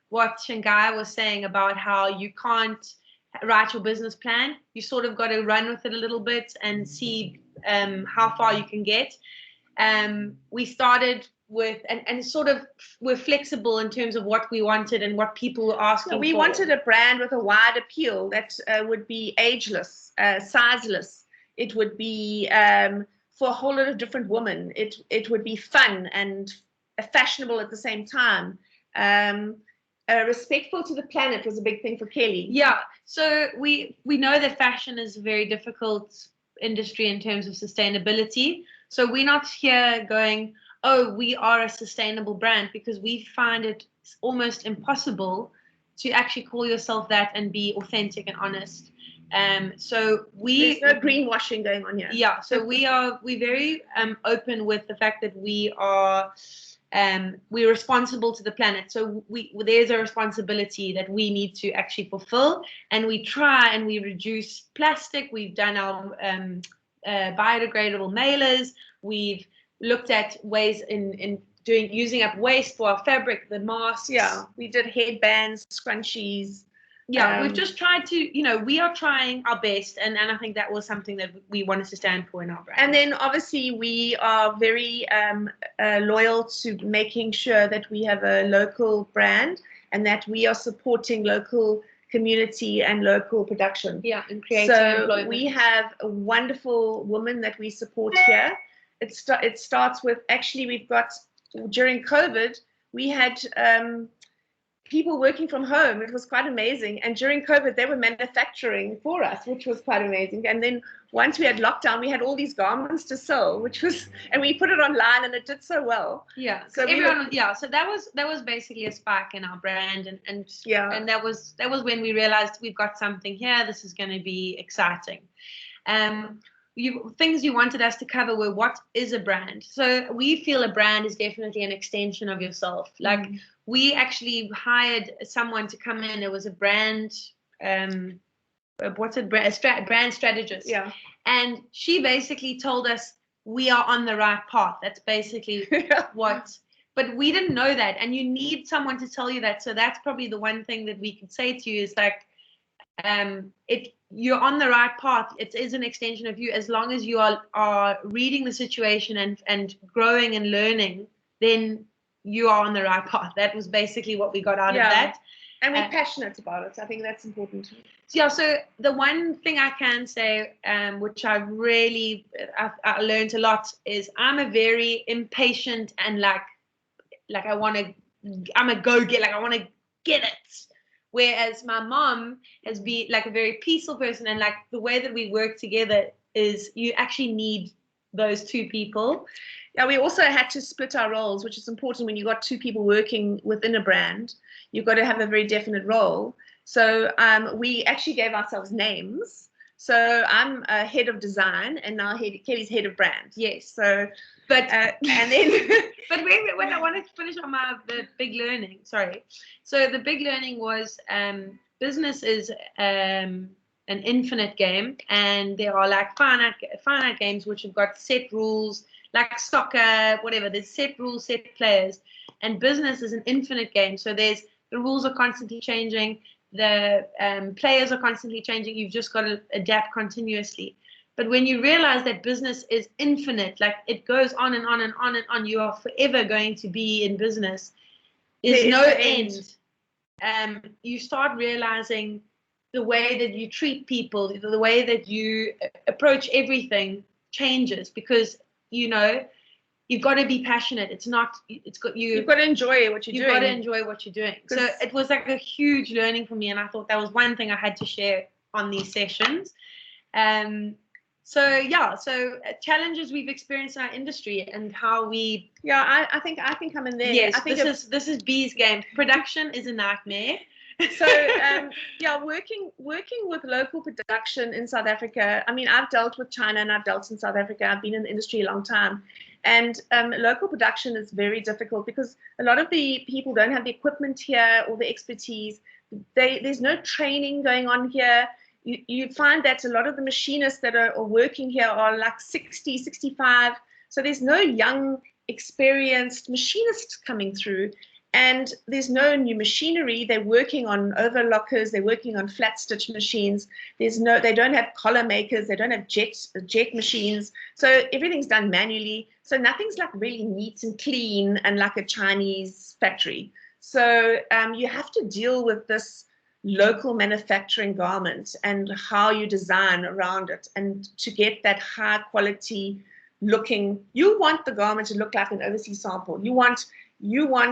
what Shanghai was saying about how you can't write your business plan. You sort of got to run with it a little bit and see how far you can get. We started with and sort of we're flexible in terms of what we wanted and what people were asking for. We wanted a brand with a wide appeal that would be ageless, sizeless. It would be for a whole lot of different women. It would be fun and fashionable at the same time. Respectful to the planet was a big thing for Kelly. Yeah. So we know that fashion is a very difficult industry in terms of sustainability. So we're not here going, oh, we are a sustainable brand, because we find it almost impossible to actually call yourself that and be authentic and honest. So there's no greenwashing going on here. Yeah. So we're very open with the fact that we're responsible to the planet. So there's a responsibility that we need to actually fulfill, and we try and we reduce plastic. We've done our biodegradable mailers. We've looked at ways in using up waste for our fabric, the masks. Yeah, we did headbands, scrunchies. Yeah, we've just tried to, we are trying our best, and I think that was something that we wanted to stand for in our brand. And then obviously we are very loyal to making sure that we have a local brand and that we are supporting local community and local production. Yeah, and creating employment. We have a wonderful woman that we support here. It starts with, actually, we've got, during COVID, we had people working from home. It was quite amazing. And during COVID, they were manufacturing for us, which was quite amazing. And then once we had lockdown, we had all these garments to sell, and we put it online, and it did so well. Yeah. So everyone, So that was basically a spark in our brand, and that was when we realized we've got something here. This is going to be exciting. Things you wanted us to cover were, what is a brand? So we feel a brand is definitely an extension of yourself. Like we actually hired someone to come in. It was a brand, brand strategist. Yeah. And she basically told us we are on the right path. That's basically what. But we didn't know that, and you need someone to tell you that. So that's probably the one thing that we could say to you is like, you're on the right path. It is an extension of you. As long as you are reading the situation and growing and learning, then you are on the right path. That was basically what we got out of that. And we're passionate about it. I think that's important. So the one thing I can say, which I learned a lot, is I'm a very impatient and I'm a go-getter. Like I want to get it. Whereas my mom has been like a very peaceful person, and like the way that we work together is you actually need those two people. Yeah, we also had to split our roles, which is important when you've got two people working within a brand. You've got to have a very definite role. So we actually gave ourselves names. So I'm a head of design, and now Kelly's head of brand. Yes. So, but and then, but wait, I wanted to finish on the big learning. Sorry. So the big learning was business is an infinite game, and there are like finite games which have got set rules, like soccer, whatever. There's set rules, set players, and business is an infinite game. So the rules are constantly changing. The players are constantly changing. You've just got to adapt continuously. But when you realize that business is infinite, like it goes on and on and on and on, you are forever going to be in business. There's no end. You start realizing the way that you treat people, the way that you approach everything changes, because you've got to be passionate. You've got to enjoy what you're doing. You've got to enjoy what you're doing. So it was like a huge learning for me, and I thought that was one thing I had to share on these sessions. So challenges we've experienced in our industry and how we. Yeah, I think I'm in there. Yes, I think this is B's game. Production is a nightmare. So working with local production in South Africa. I mean, I've dealt with China and I've dealt in South Africa. I've been in the industry a long time, and local production is very difficult because a lot of the people don't have the equipment here or the expertise. There's no training going on here. You find that a lot of the machinists that are working here are like 60, 65. So there's no young, experienced machinists coming through. And there's no new machinery. They're working on overlockers. They're working on flat stitch machines. They don't have collar makers. They don't have jet machines. So everything's done manually. So nothing's like really neat and clean and like a Chinese factory. So you have to deal with this local manufacturing garment and how you design around it, and to get that high quality looking. You want the garment to look like an overseas sample. You want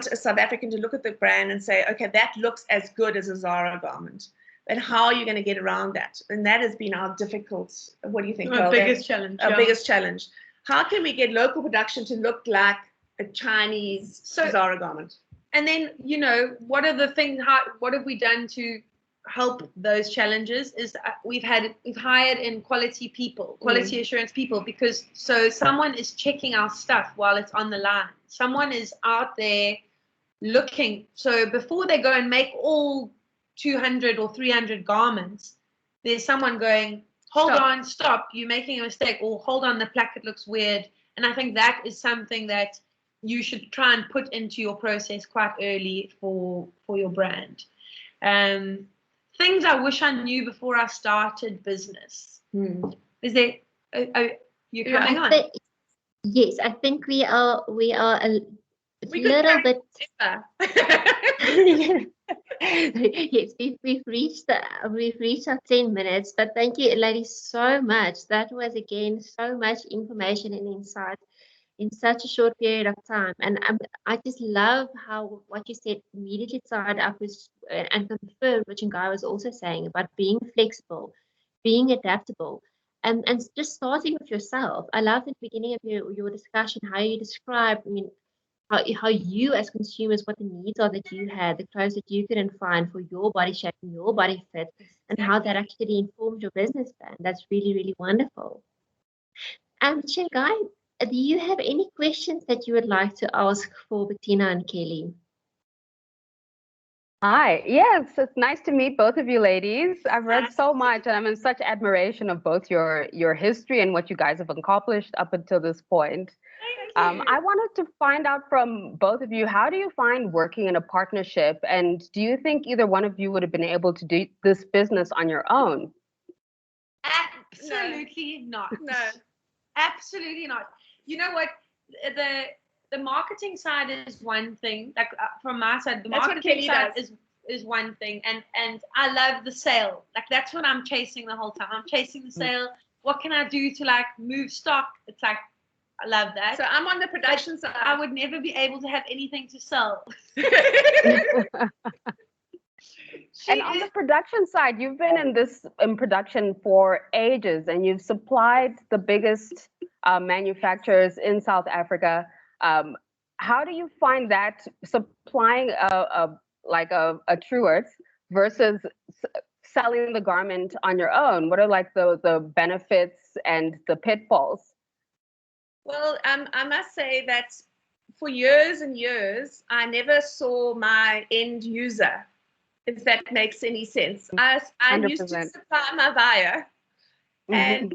a South African to look at the brand and say, okay, that looks as good as a Zara garment. And how are you going to get around that? And that has been our difficult, what do you think? Our biggest challenge. Our biggest challenge. How can we get local production to look like a Chinese Zara garment? And then, what are the things, what have we done to help those challenges is we've hired in quality people, quality assurance people, because someone is checking our stuff while it's on the line. Someone is out there looking. So before they go and make all 200 or 300 garments, there's someone going, hold on, stop, you're making a mistake, or hold on, the placket looks weird. And I think that is something that you should try and put into your process quite early for your brand. Things I wish I knew before I started business. Is there? You coming on? Yes, I think we are a little bit. Yes, we've reached our 10 minutes, but thank you, ladies, so much. That was again so much information and insight. in such a short period of time. And I just love how what you said immediately tied up with and confirmed what Ngai was also saying about being flexible, being adaptable, and just starting with yourself. I love at the beginning of your discussion how you describe, I mean, how you as consumers, what the needs are that you had, the clothes that you couldn't find for your body shape and your body fit, and how that actually informed your business plan. That's really, really wonderful. Shanghai, do you have any questions that you would like to ask for Bettina and Kelly? Hi, yes, it's nice to meet both of you ladies. I've read so much and I'm in such admiration of both your history and what you guys have accomplished up until this point. I wanted to find out from both of you, how do you find working in a partnership? And do you think either one of you would have been able to do this business on your own? Absolutely not. No. Absolutely not. You know what? The marketing side is one thing. Like from my side, the That's what marketing Kelly side does. is one thing, and I love the sale. Like that's what I'm chasing the whole time. I'm chasing the sale. What can I do to like move stock? It's like I love that. So I'm on the production But side. I would never be able to have anything to sell. And on the production side, you've been in production for ages, and you've supplied the biggest manufacturers in South Africa. How do you find that supplying a Truworths versus selling the garment on your own? What are like the benefits and the pitfalls? Well, I must say that for years and years, I never saw my end user, if that makes any sense. I used to 100%. supply my buyer. And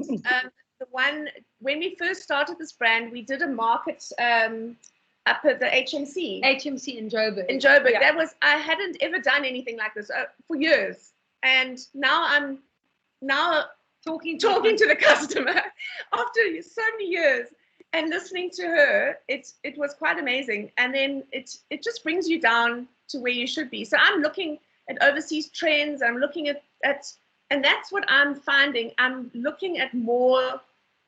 when we first started this brand, we did a market up at the HMC. HMC in Joburg. In Joburg. Yeah. I hadn't ever done anything like this for years. And now I'm talking to the customer after so many years. And listening to her, it was quite amazing. And then it just brings you down to where you should be. So I'm looking at overseas trends. I'm looking at and that's what I'm finding. I'm looking at more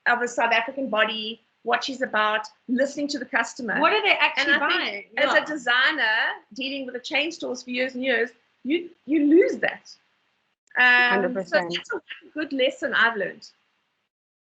of a South African body, what she's about, listening to the customer. What are they actually and I buying? think as a designer dealing with the chain stores for years and years, you lose that. 100%. So that's a good lesson I've learned.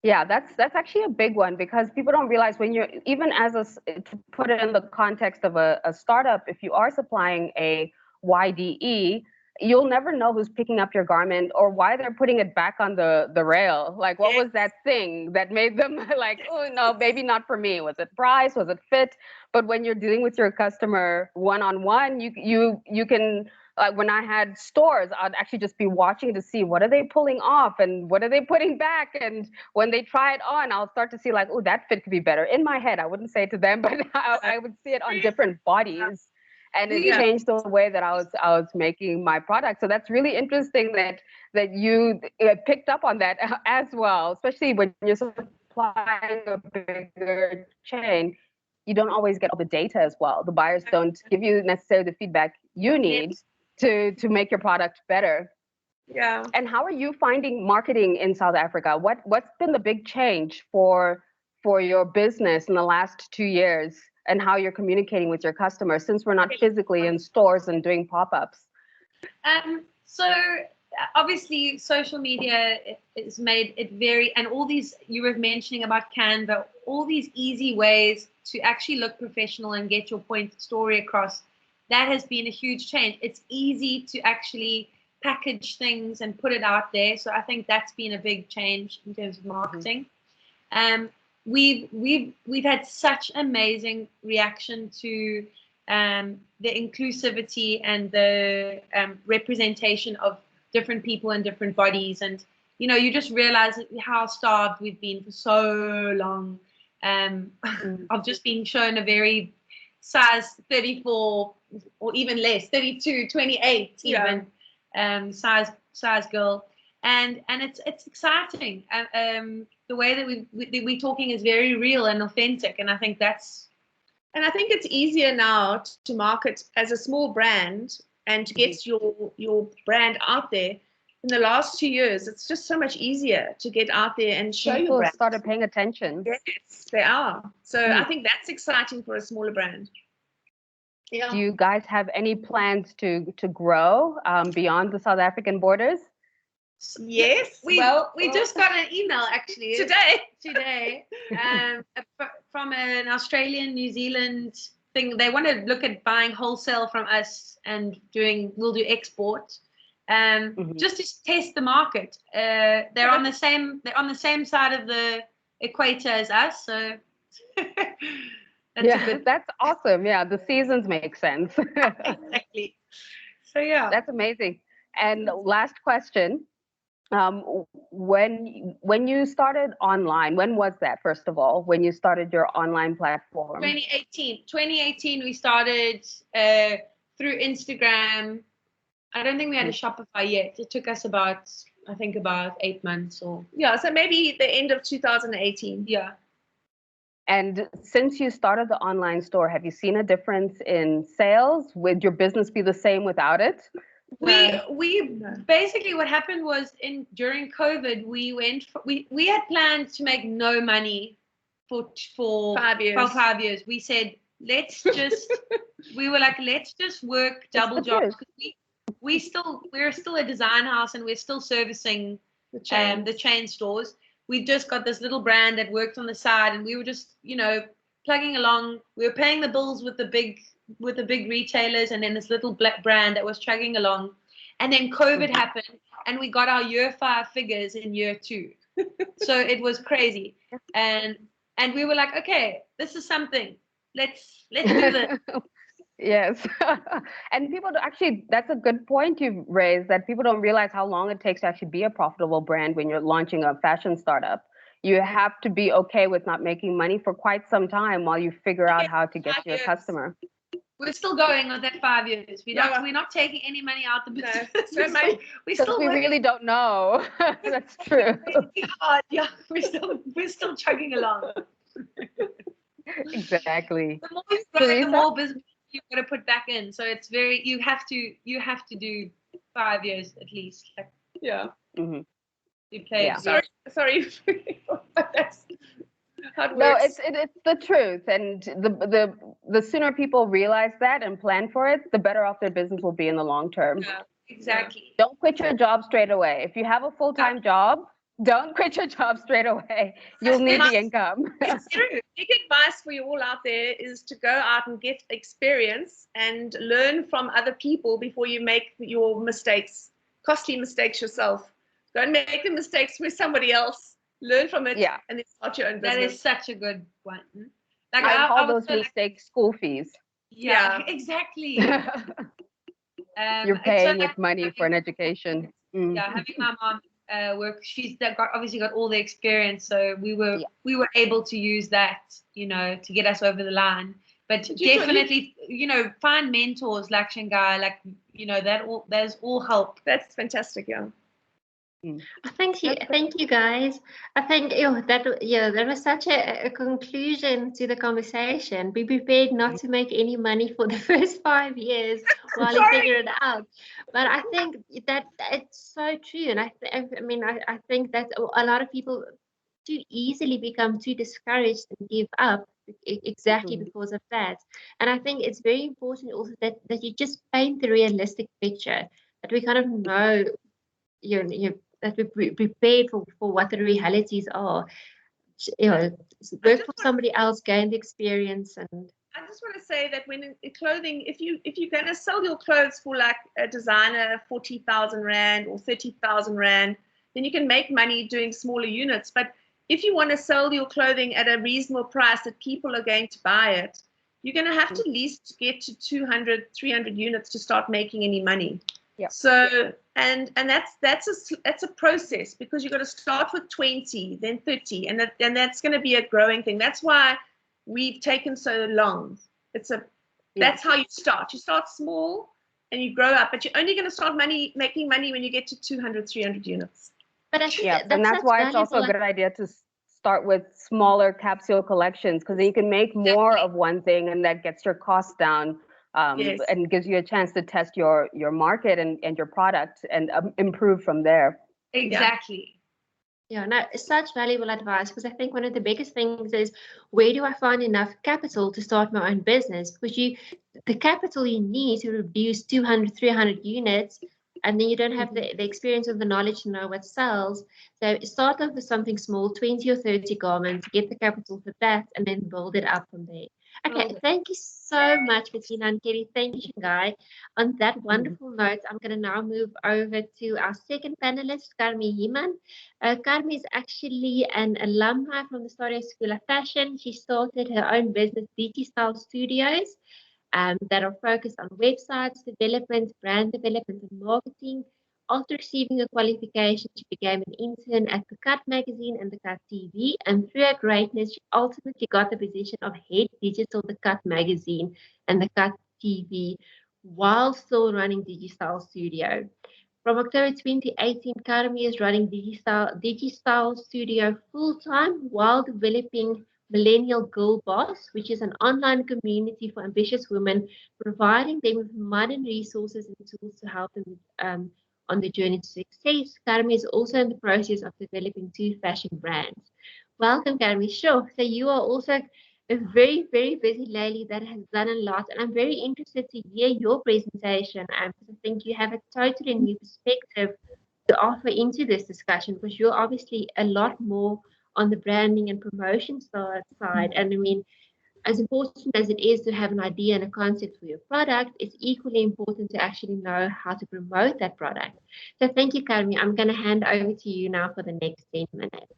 Yeah, that's actually a big one, because people don't realize when you're, even to put it in the context of a startup, if you are supplying a YDE, you'll never know who's picking up your garment or why they're putting it back on the rail. Like, what was that thing that made them like, oh no, maybe not for me? Was it price? Was it fit? But when you're dealing with your customer one-on-one, you can, when I had stores, I'd actually just be watching to see what are they pulling off and what are they putting back. And when they try it on, I'll start to see like, oh, that fit could be better. In my head, I wouldn't say it to them, but I would see it on different bodies. And it changed the way that I was making my product. So that's really interesting that you picked up on that as well, especially when you're supplying a bigger chain. You don't always get all the data as well. The buyers don't give you necessarily the feedback you need to make your product better. Yeah. And how are you finding marketing in South Africa? What's been the big change for your business in the last 2 years, and how you're communicating with your customers, since we're not physically in stores and doing pop-ups? So obviously social media has made it very, and all these, you were mentioning about Canva, all these easy ways to actually look professional and get your story across. That has been a huge change. It's easy to actually package things and put it out there. So I think that's been a big change in terms of marketing. We've had such amazing reaction to the inclusivity and the representation of different people and different bodies, and you just realize how starved we've been for so long, of just being shown a very size 34 or even less, 32, 28 even, size girl. And it's exciting. The way that we're talking is very real and authentic, and I think it's easier now to market as a small brand and to get your brand out there. in the last 2 years, it's just so much easier to get out there and show your People brand. started paying attention. Yes, they are. So I think that's exciting for a smaller brand. Yeah. Do you guys have any plans to grow beyond the South African borders? Yes. We just got an email actually today from an Australian, New Zealand thing. They want to look at buying wholesale from us and we'll do export. Just to test the market. They're on the same side of the equator as us, so that's awesome. Yeah, the seasons make sense. Exactly. So yeah, that's amazing. And last question. When you started online, when was that, first of all, when you started your online platform? 2018 we started through Instagram. I don't think we had a Shopify yet. It took us about 8 months or so maybe the end of 2018. Yeah. And since you started the online store, have you seen a difference in sales? Would your business be the same without it? We basically, what happened was during COVID, we had planned to make no money for 5 years. For 5 years. We said, let's just work double jobs, because we're still a design house and we're still servicing the chain stores. We just got this little brand that worked on the side, and we were just, plugging along. We were paying the bills with the big retailers, and then this little black brand that was chugging along. And then COVID happened, and we got our year 5 figures in year 2. So it was crazy. And we were like, okay, this is something. Let's do this. Yes. And people actually, that's a good point you've raised, that people don't realize how long it takes to actually be a profitable brand when you're launching a fashion startup. You have to be okay with not making money for quite some time while you figure out how to get to your customer. We're still going on that 5 years. We're not taking any money out the business. No. we really don't know. That's true. Yeah, we're still chugging along. Exactly. The more you grow, the more business you've got to put back in. So it's you have to do 5 years at least. Yeah. Mm-hmm. Yeah. Sorry. That's how it works. No, it's the truth, and the sooner people realize that and plan for it, the better off their business will be in the long term. Yeah, exactly. Don't quit your job straight away. If you have a full-time job, don't quit your job straight away. You'll need the income. It's true. Big advice for you all out there is to go out and get experience and learn from other people before you make your mistakes, costly mistakes yourself. Don't make the mistakes with somebody else. Learn from it, and then start your own business. That is such a good one. Like I call those mistakes school fees. Yeah, exactly. You're paying with money for an education. Yeah, having my mom work, she's obviously got all the experience, so we were able to use that, to get us over the line. But definitely, find mentors like Shanghai, there's all help. That's fantastic, yeah. Thank you guys. I think that was such a conclusion to the conversation. Be prepared not to make any money for the first 5 years while you figure it out. But I think that it's so true, and I think that a lot of people too easily become too discouraged and give up exactly because of that. And I think it's very important also that you just paint the realistic picture, that we kind of know that we're prepared for what the realities are. Work for somebody else, gain the experience. And I just want to say that when in clothing, if you're going to sell your clothes for like a designer 40,000 Rand or 30,000 Rand, then you can make money doing smaller units. But if you want to sell your clothing at a reasonable price that people are going to buy it, you're going to have to at least get to 200, 300 units to start making any money. Yeah. So and that's a process, because you've got to start with 20, then 30, and that's going to be a growing thing. That's why we've taken so long. That's how you start. You start small and you grow up, but you're only going to start making money when you get to 200, 300 units. But I think that's why it's also a good idea to start with smaller capsule collections, because then you can make more of one thing and that gets your costs down Yes. and gives you a chance to test your market and your product and improve from there. Exactly. Yeah, no, it's such valuable advice because I think one of the biggest things is where do I find enough capital to start my own business? Because the capital you need to produce 200, 300 units, and then you don't have the experience or the knowledge to know what sells. So start off with something small, 20 or 30 garments, get the capital for that, and then build it up from there. Okay, thank you so much, Bettina and Kelly. Thank you, Shanghai. On that wonderful note, I'm going to now move over to our second panelist, Karmi Himan. Karmi is actually an alumni from the Story School of Fashion. She started her own business, DT Style Studios, that are focused on websites development, brand development, and marketing. After receiving a qualification, she became an intern at the Cut magazine and the Cut TV, and through her greatness, she ultimately got the position of head digital the Cut magazine and the Cut TV, while still running Digistyle Studio. From October 2018, Karmi is running Digistyle Studio full-time while developing Millennial Girl Boss, which is an online community for ambitious women, providing them with modern resources and tools to help them on the journey to success. Karmi is also in the process of developing 2 fashion brands. Welcome, Karmi. Sure. So you are also a very, very busy lady that has done a lot. And I'm very interested to hear your presentation because I think you have a totally new perspective to offer into this discussion because you're obviously a lot more on the branding and promotion side. And I mean, as important as it is to have an idea and a concept for your product, it's equally important to actually know how to promote that product. So thank you, Karmi. I'm going to hand over to you now for the next 10 minutes.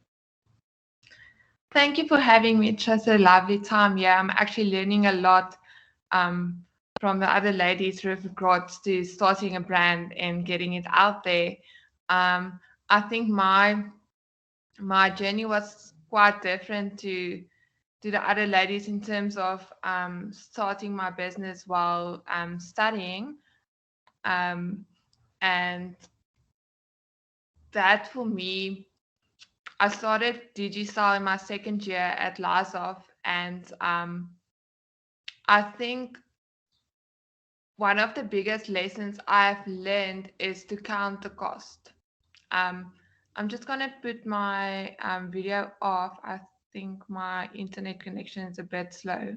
Thank you for having me. It's just a lovely time here. I'm actually learning a lot from the other ladies with regards to starting a brand and getting it out there. I think my journey was quite different to the other ladies in terms of starting my business while studying. And that for me, I started DigiStyle in my second year at Lazov, and I think one of the biggest lessons I've learned is to count the cost. I'm just going to put my video off. I think my internet connection is a bit slow.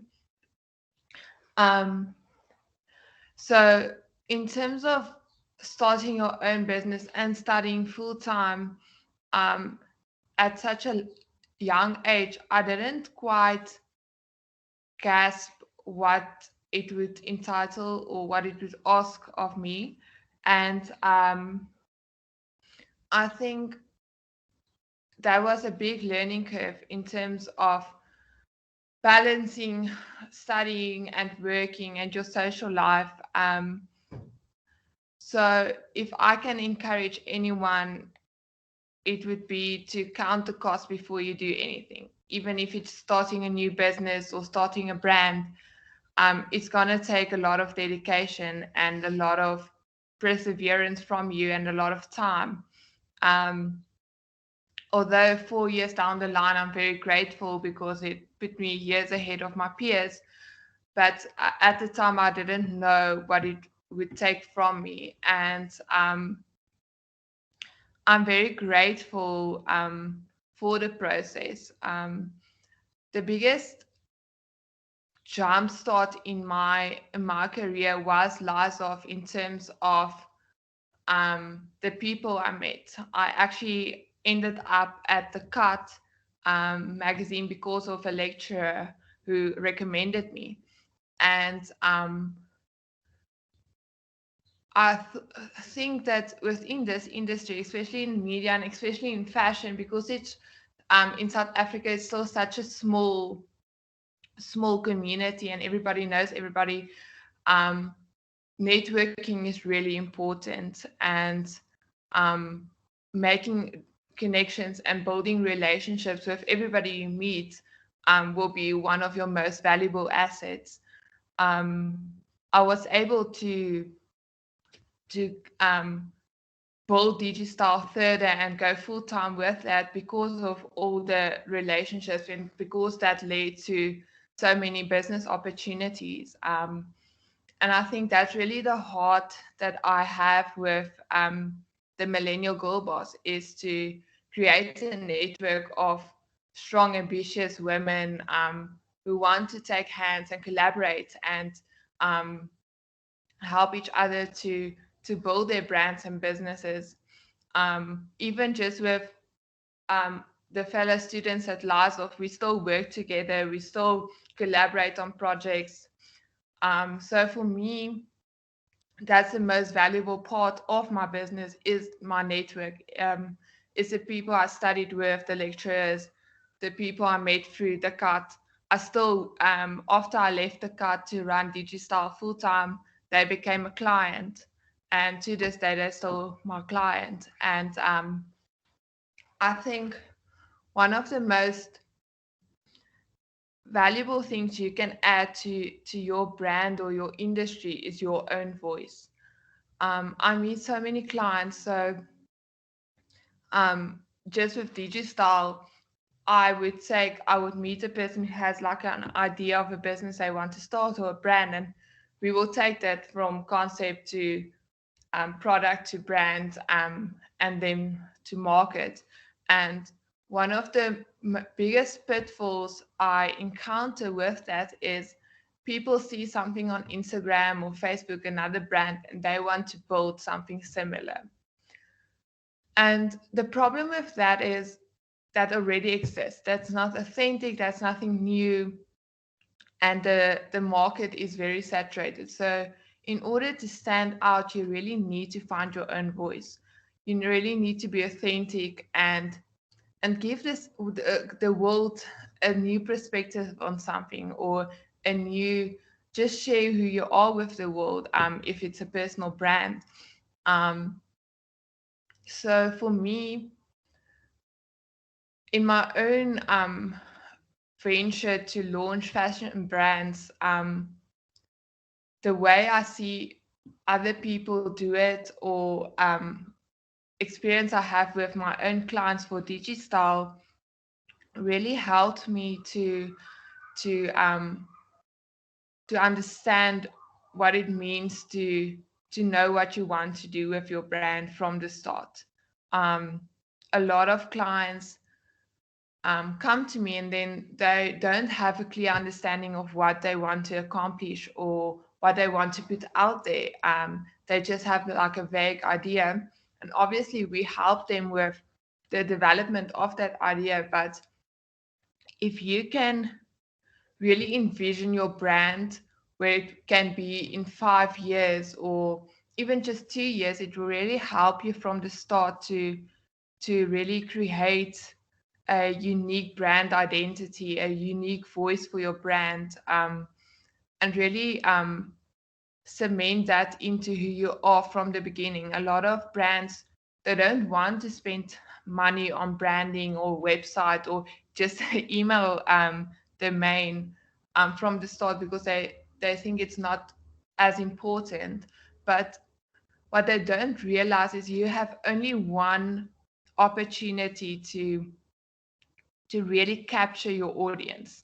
So in terms of starting your own business and studying full-time, at such a young age, I didn't quite grasp what it would entitle or what it would ask of me. And I think that was a big learning curve in terms of balancing studying and working and your social life. So if I can encourage anyone, it would be to count the cost before you do anything. Even if it's starting a new business or starting a brand, it's going to take a lot of dedication and a lot of perseverance from you and a lot of time. Although 4 years down the line, I'm very grateful because it put me years ahead of my peers. But at the time, I didn't know what it would take from me. And I'm very grateful for the process. The biggest jumpstart in my career was Lazov in terms of the people I met. I actually ended up at the Cut magazine because of a lecturer who recommended me. And I think that within this industry, especially in media and especially in fashion, because it's in South Africa, it's still such a small community and everybody knows everybody. Networking is really important, and making connections and building relationships with everybody you meet will be one of your most valuable assets. I was able to build DigiStyle further and go full time with that because of all the relationships and because that led to so many business opportunities. And I think that's really the heart that I have with the Millennial Girl Boss, is to create a network of strong, ambitious women who want to take hands and collaborate and um, help each other to build their brands and businesses. Even just with the fellow students at Lazov, we still work together, we still collaborate on projects. So for me, that's the most valuable part of my business, is my network. It's the people I studied with, the lecturers, the people I met through the cut. I still, after I left the cut to run DigiStyle full time, they became a client, and to this day they're still my client. And I think one of the most valuable things you can add to your brand or your industry is your own voice. I meet so many clients, so just with DigiStyle, I would meet a person who has like an idea of a business they want to start or a brand, and we will take that from concept to product to brand, and then to market. And one of the biggest pitfalls I encounter with that is people see something on Instagram or Facebook, another brand, and they want to build something similar. And the problem with that is that already exists. That's not authentic, that's nothing new, and the market is very saturated. So in order to stand out, you really need to find your own voice. You really need to be authentic and give the world a new perspective on something, or a new, just share who you are with the world, if it's a personal brand. So for me, in my own venture to launch fashion brands, the way I see other people do it, or experience I have with my own clients for DigiStyle, really helped me to understand what it means to know what you want to do with your brand from the start. A lot of clients come to me and then they don't have a clear understanding of what they want to accomplish or what they want to put out there. They just have like a vague idea, and obviously we help them with the development of that idea. But if you can really envision your brand where it can be in 5 years or even just 2 years, it will really help you from the start to really create a unique brand identity, a unique voice for your brand, and really cement that into who you are from the beginning. A lot of brands, they don't want to spend money on branding or website or just email domain from the start, because they think it's not as important. But what they don't realize is you have only one opportunity to really capture your audience,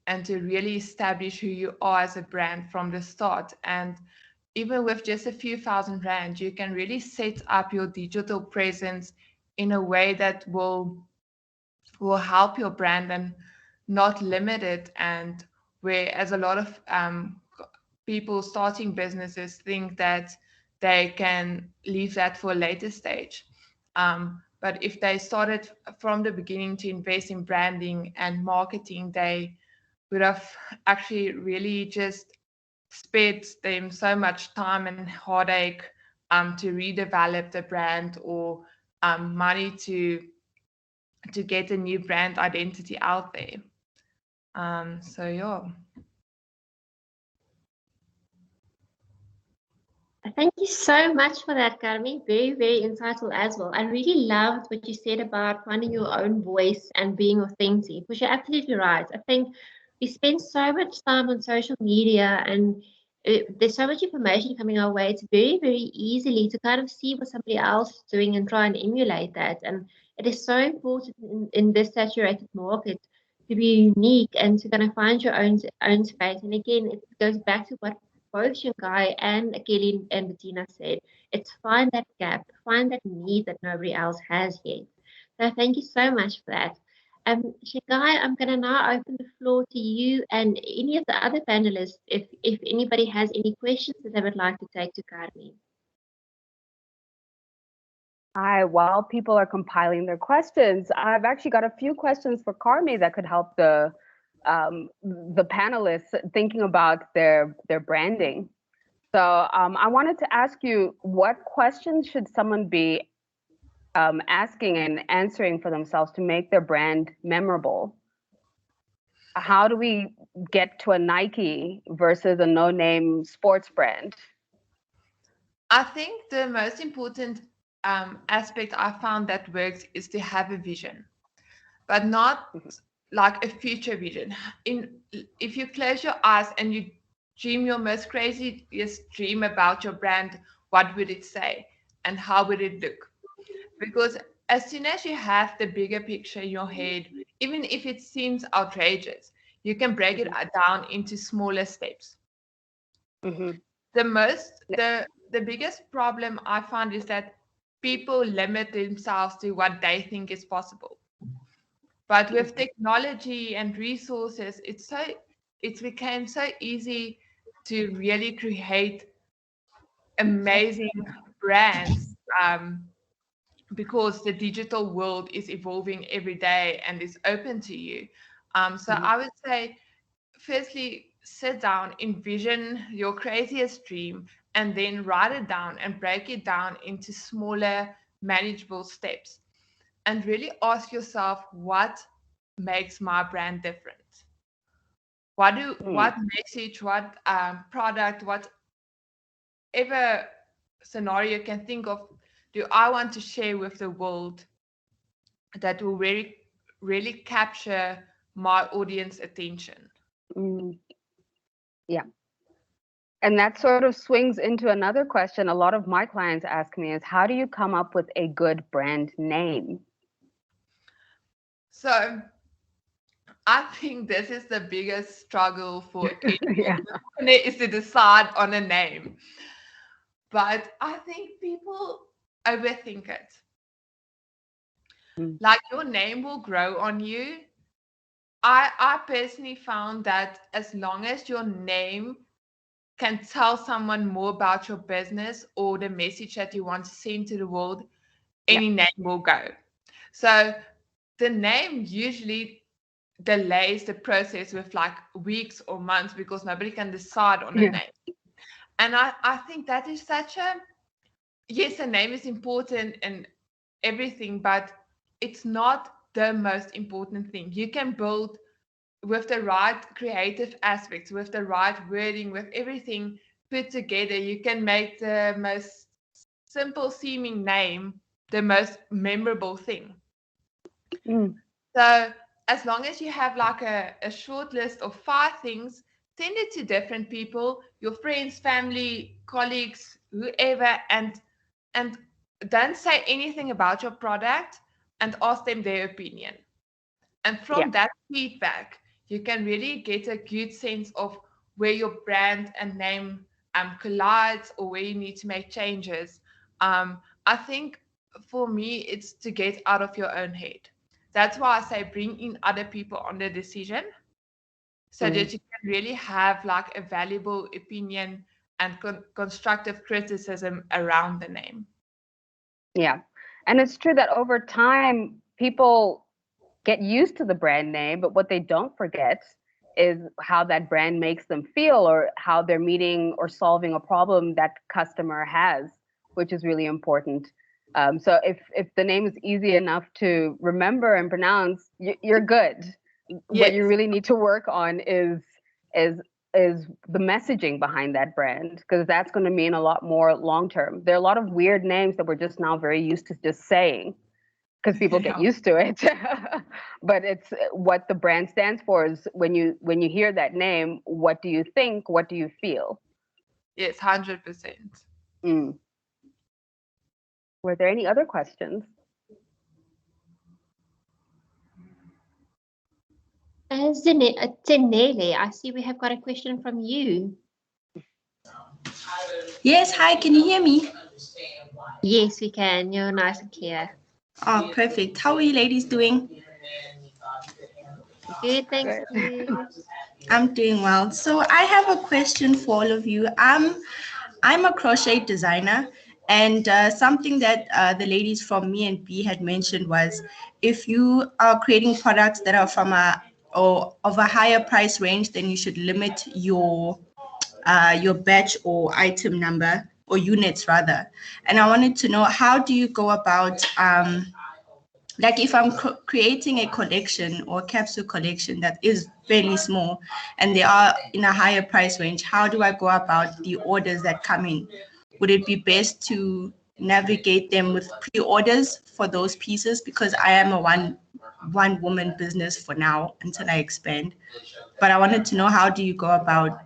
and to really establish who you are as a brand from the start. And even with just a few thousand rand, you can really set up your digital presence in a way that will help your brand and not limit it. And whereas a lot of people starting businesses think that they can leave that for a later stage. But if they started from the beginning to invest in branding and marketing, they would have actually really just spared them so much time and heartache to redevelop the brand, or money to get a new brand identity out there. So yeah. Thank you so much for that, Carmi. Very, very insightful as well. I really loved what you said about finding your own voice and being authentic, which you're absolutely right. I think we spend so much time on social media, and there's so much information coming our way. It's very, very easily to kind of see what somebody else is doing and try and emulate that. And it is so important in this saturated market to be unique and to kind of find your own space. And again, it goes back to what both Shanghai and Kelly and Bettina said. It's find that gap, find that need that nobody else has yet. So thank you so much for that. Shanghai, I'm going to now open the floor to you and any of the other panelists if anybody has any questions that they would like to take to Carmi. Hi, while people are compiling their questions, I've actually got a few questions for Carmi that could help the panelists thinking about their branding. So I wanted to ask you, what questions should someone be asking and answering for themselves to make their brand memorable? How do we get to a Nike versus a no-name sports brand? I think the most important aspect I found that works is to have a vision, but not like a future vision. If you close your eyes and you dream your most craziest dream about your brand, what would it say and how would it look? Because as soon as you have the bigger picture in your head, even if it seems outrageous, you can break it down into smaller steps. Mm-hmm. The biggest problem I find is that people limit themselves to what they think is possible. But with technology and resources, it's became so easy to really create amazing brands, because the digital world is evolving every day and is open to you. So I would say, firstly, sit down, envision your craziest dream, and then write it down and break it down into smaller, manageable steps. And really ask yourself, what makes my brand different? What message, what product, whatever scenario you can think of, do I want to share with the world that will really capture my audience attention? Yeah. And that sort of swings into another question a lot of my clients ask me is, how do you come up with a good brand name? So I think this is the biggest struggle for Yeah. any is to decide on a name. But I think people overthink it. Like, your name will grow on you. I personally found that as long as your name can tell someone more about your business or the message that you want to send to the world, any name will go. So the name usually delays the process with like weeks or months because nobody can decide on a name. And I think that is such a, yes, a name is important and everything, but it's not the most important thing. You can build with the right creative aspects, with the right wording, with everything put together, you can make the most simple seeming name the most memorable thing. So as long as you have like a short list of 5 things, send it to different people, your friends, family, colleagues, whoever, and don't say anything about your product and ask them their opinion. And from that feedback, you can really get a good sense of where your brand and name collides or where you need to make changes. I think for me, it's to get out of your own head. That's why I say bring in other people on the decision so that you can really have like a valuable opinion and constructive criticism around the name. Yeah. And it's true that over time, people get used to the brand name, but what they don't forget is how that brand makes them feel or how they're meeting or solving a problem that customer has, which is really important. So if the name is easy enough to remember and pronounce, you're good. Yes. What you really need to work on is the messaging behind that brand, because that's going to mean a lot more long term. There are a lot of weird names that we're just now very used to just saying because people get used to it. But it's what the brand stands for is when you hear that name, what do you think? What do you feel? Yes, 100%. Were there any other questions? Zenele, I see we have got a question from you. Yes, hi, can you hear me? Yes, we can. You're nice and clear. Oh, perfect. How are you ladies doing? Good, thank Good. you. I'm doing well. So I have a question for all of you. I'm a crochet designer, and something that the ladies from me and B had mentioned was if you are creating products that are from a or of a higher price range, then you should limit your batch or item number or units rather. And I wanted to know, how do you go about like if I'm creating a collection or capsule collection that is fairly small and they are in a higher price range, how do I go about the orders that come in? Would it be best to navigate them with pre-orders for those pieces, because I am a one woman business for now until I expand? But I wanted to know, how do you go about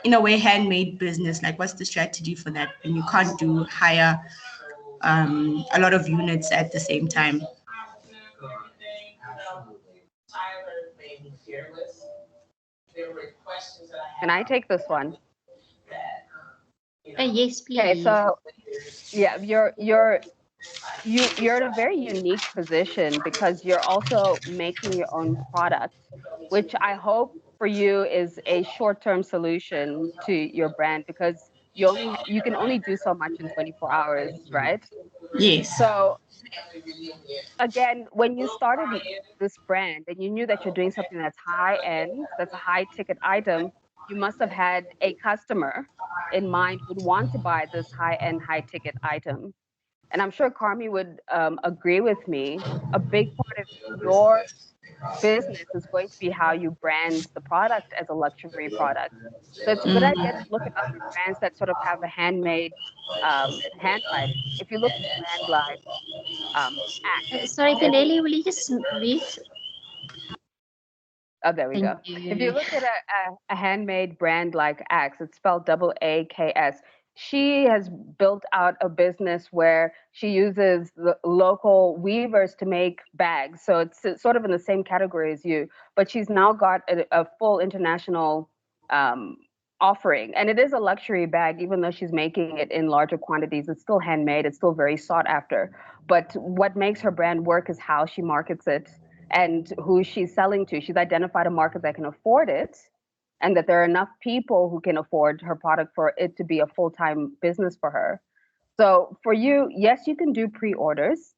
in a way handmade business? Like, what's the strategy for that when you can't do higher a lot of units at the same time? Can I take this one? Yes, Okay, please. so yeah, you're in a very unique position because you're also making your own product, which I hope for you is a short-term solution to your brand, because you can only do so much in 24 hours, right? Yes. So again, when you started this brand and you knew that you're doing something that's high end, that's a high ticket item, you must have had a customer in mind who'd want to buy this high end, high ticket item. And I'm sure Carmi would agree with me. A big part of your business is going to be how you brand the product as a luxury product. So it's a good idea to look at other brands that sort of have a handmade handwriting. If you look at a brand like Axe, Sorry, there's Zenele, will you just mute? oh, there we Thank go. If you you. look at a handmade brand like Axe, it's spelled AAKS. She has built out a business where she uses the local weavers to make bags. So it's sort of in the same category as you, but she's now got a full international um, offering. And it is a luxury bag, even though she's making it in larger quantities. It's still handmade, it's still very sought after. But what makes her brand work is how she markets it and who she's selling to. She's identified a market that can afford it, and that there are enough people who can afford her product for it to be a full-time business for her. So for you, yes, you can do pre-orders.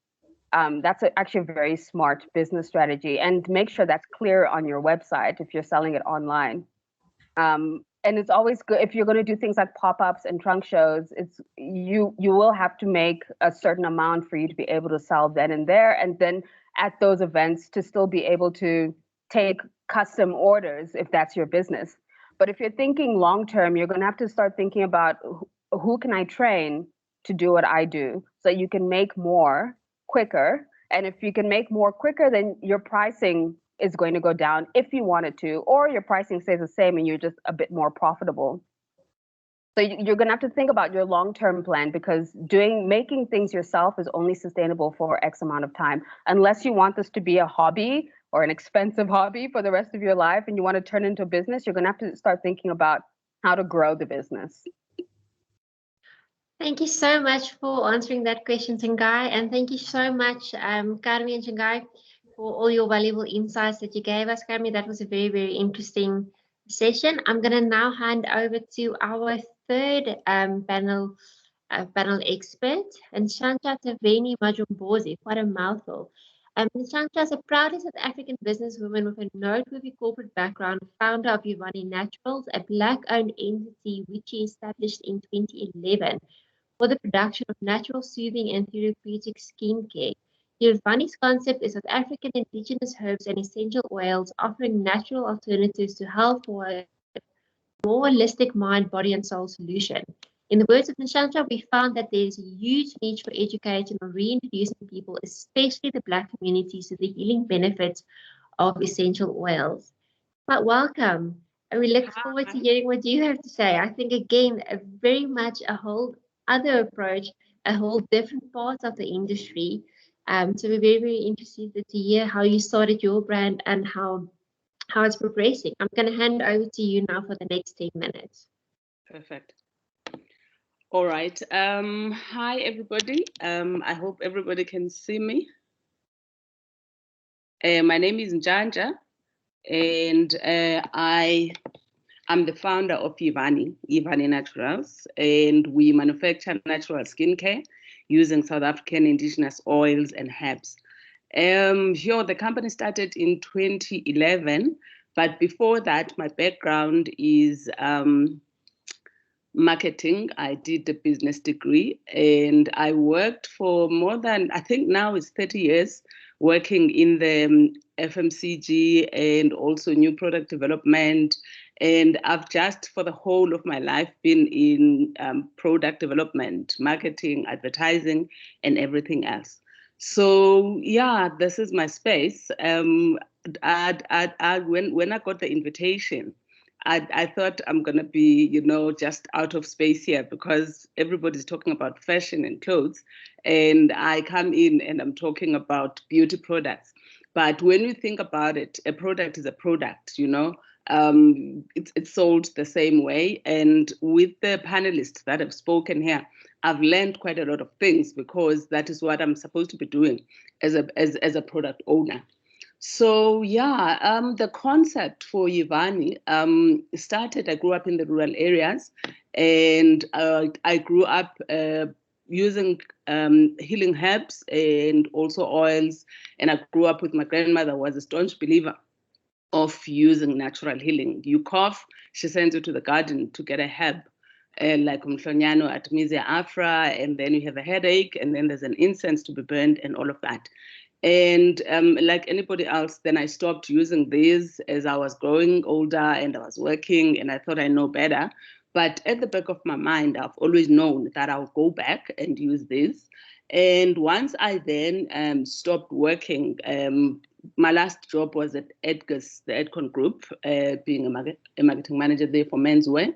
That's actually a very smart business strategy, and make sure that's clear on your website if you're selling it online. And it's always good if you're going to do things like pop-ups and trunk shows. It's you will have to make a certain amount for you to be able to sell then and there, and then at those events to still be able to take custom orders if that's your business. But if you're thinking long term, you're going to have to start thinking about who can I train to do what I do, so you can make more quicker. And if you can make more quicker, then your pricing is going to go down if you wanted to, or your pricing stays the same and you're just a bit more profitable. So you're going to have to think about your long-term plan, because making things yourself is only sustainable for X amount of time. Unless you want this to be a hobby or an expensive hobby for the rest of your life and you want to turn into a business, you're going to have to start thinking about how to grow the business. Thank you so much for answering that question, Sangai. And thank you so much, Karmi and Sangai, for all your valuable insights that you gave us, Karmi. That was a very, very interesting session. I'm going to now hand over to our third panel expert, and Shanta Taveni Majumbozi. What a mouthful. Shanta is a proudly South African businesswoman with a noteworthy corporate background, founder of Yvonne Naturals, a Black-owned entity which she established in 2011 for the production of natural, soothing, and therapeutic skincare. Yvonne's concept is South African indigenous herbs and essential oils, offering natural alternatives to health for a more holistic mind, body, and soul solution. In the words of Nishanta, we found that there is a huge need for educating or reintroducing people, especially the Black communities, to the healing benefits of essential oils. But welcome. And we look forward to hearing what you have to say. I think, again, very much a whole other approach, a whole different part of the industry. So we're very, very interested to hear how you started your brand and how how it's progressing. I'm going to hand over to you now for the next 10 minutes. Perfect. All right. Hi, everybody. I hope everybody can see me. My name is Njanja, and I'm the founder of Ivani Naturals, and we manufacture natural skincare using South African indigenous oils and herbs. Here, the company started in 2011, but before that, my background is marketing. I did a business degree, and I worked for more than, I think now it's 30 years, working in the FMCG and also new product development. And I've just, for the whole of my life, been in product development, marketing, advertising, and everything else. So yeah, this is my space. When I got the invitation, I thought I'm going to be, just out of space here because everybody's talking about fashion and clothes. And I come in and I'm talking about beauty products. But when you think about it, a product is a product, it's sold the same way. And with the panelists that have spoken here, I've learned quite a lot of things because that is what I'm supposed to be doing as a product owner. So yeah, the concept for Ivani started, I grew up in the rural areas, and I grew up using healing herbs and also oils, and I grew up with my grandmother who was a staunch believer of using natural healing. You cough, she sends you to the garden to get a herb, like Mhlonyano, Artemisia afra, and then you have a headache, and then there's an incense to be burned and all of that. And like anybody else, then I stopped using these as I was growing older and I was working and I thought I know better. But at the back of my mind, I've always known that I'll go back and use this. And once I then stopped working, my last job was at Edgar's, the Edcon Group, being a marketing manager there for menswear.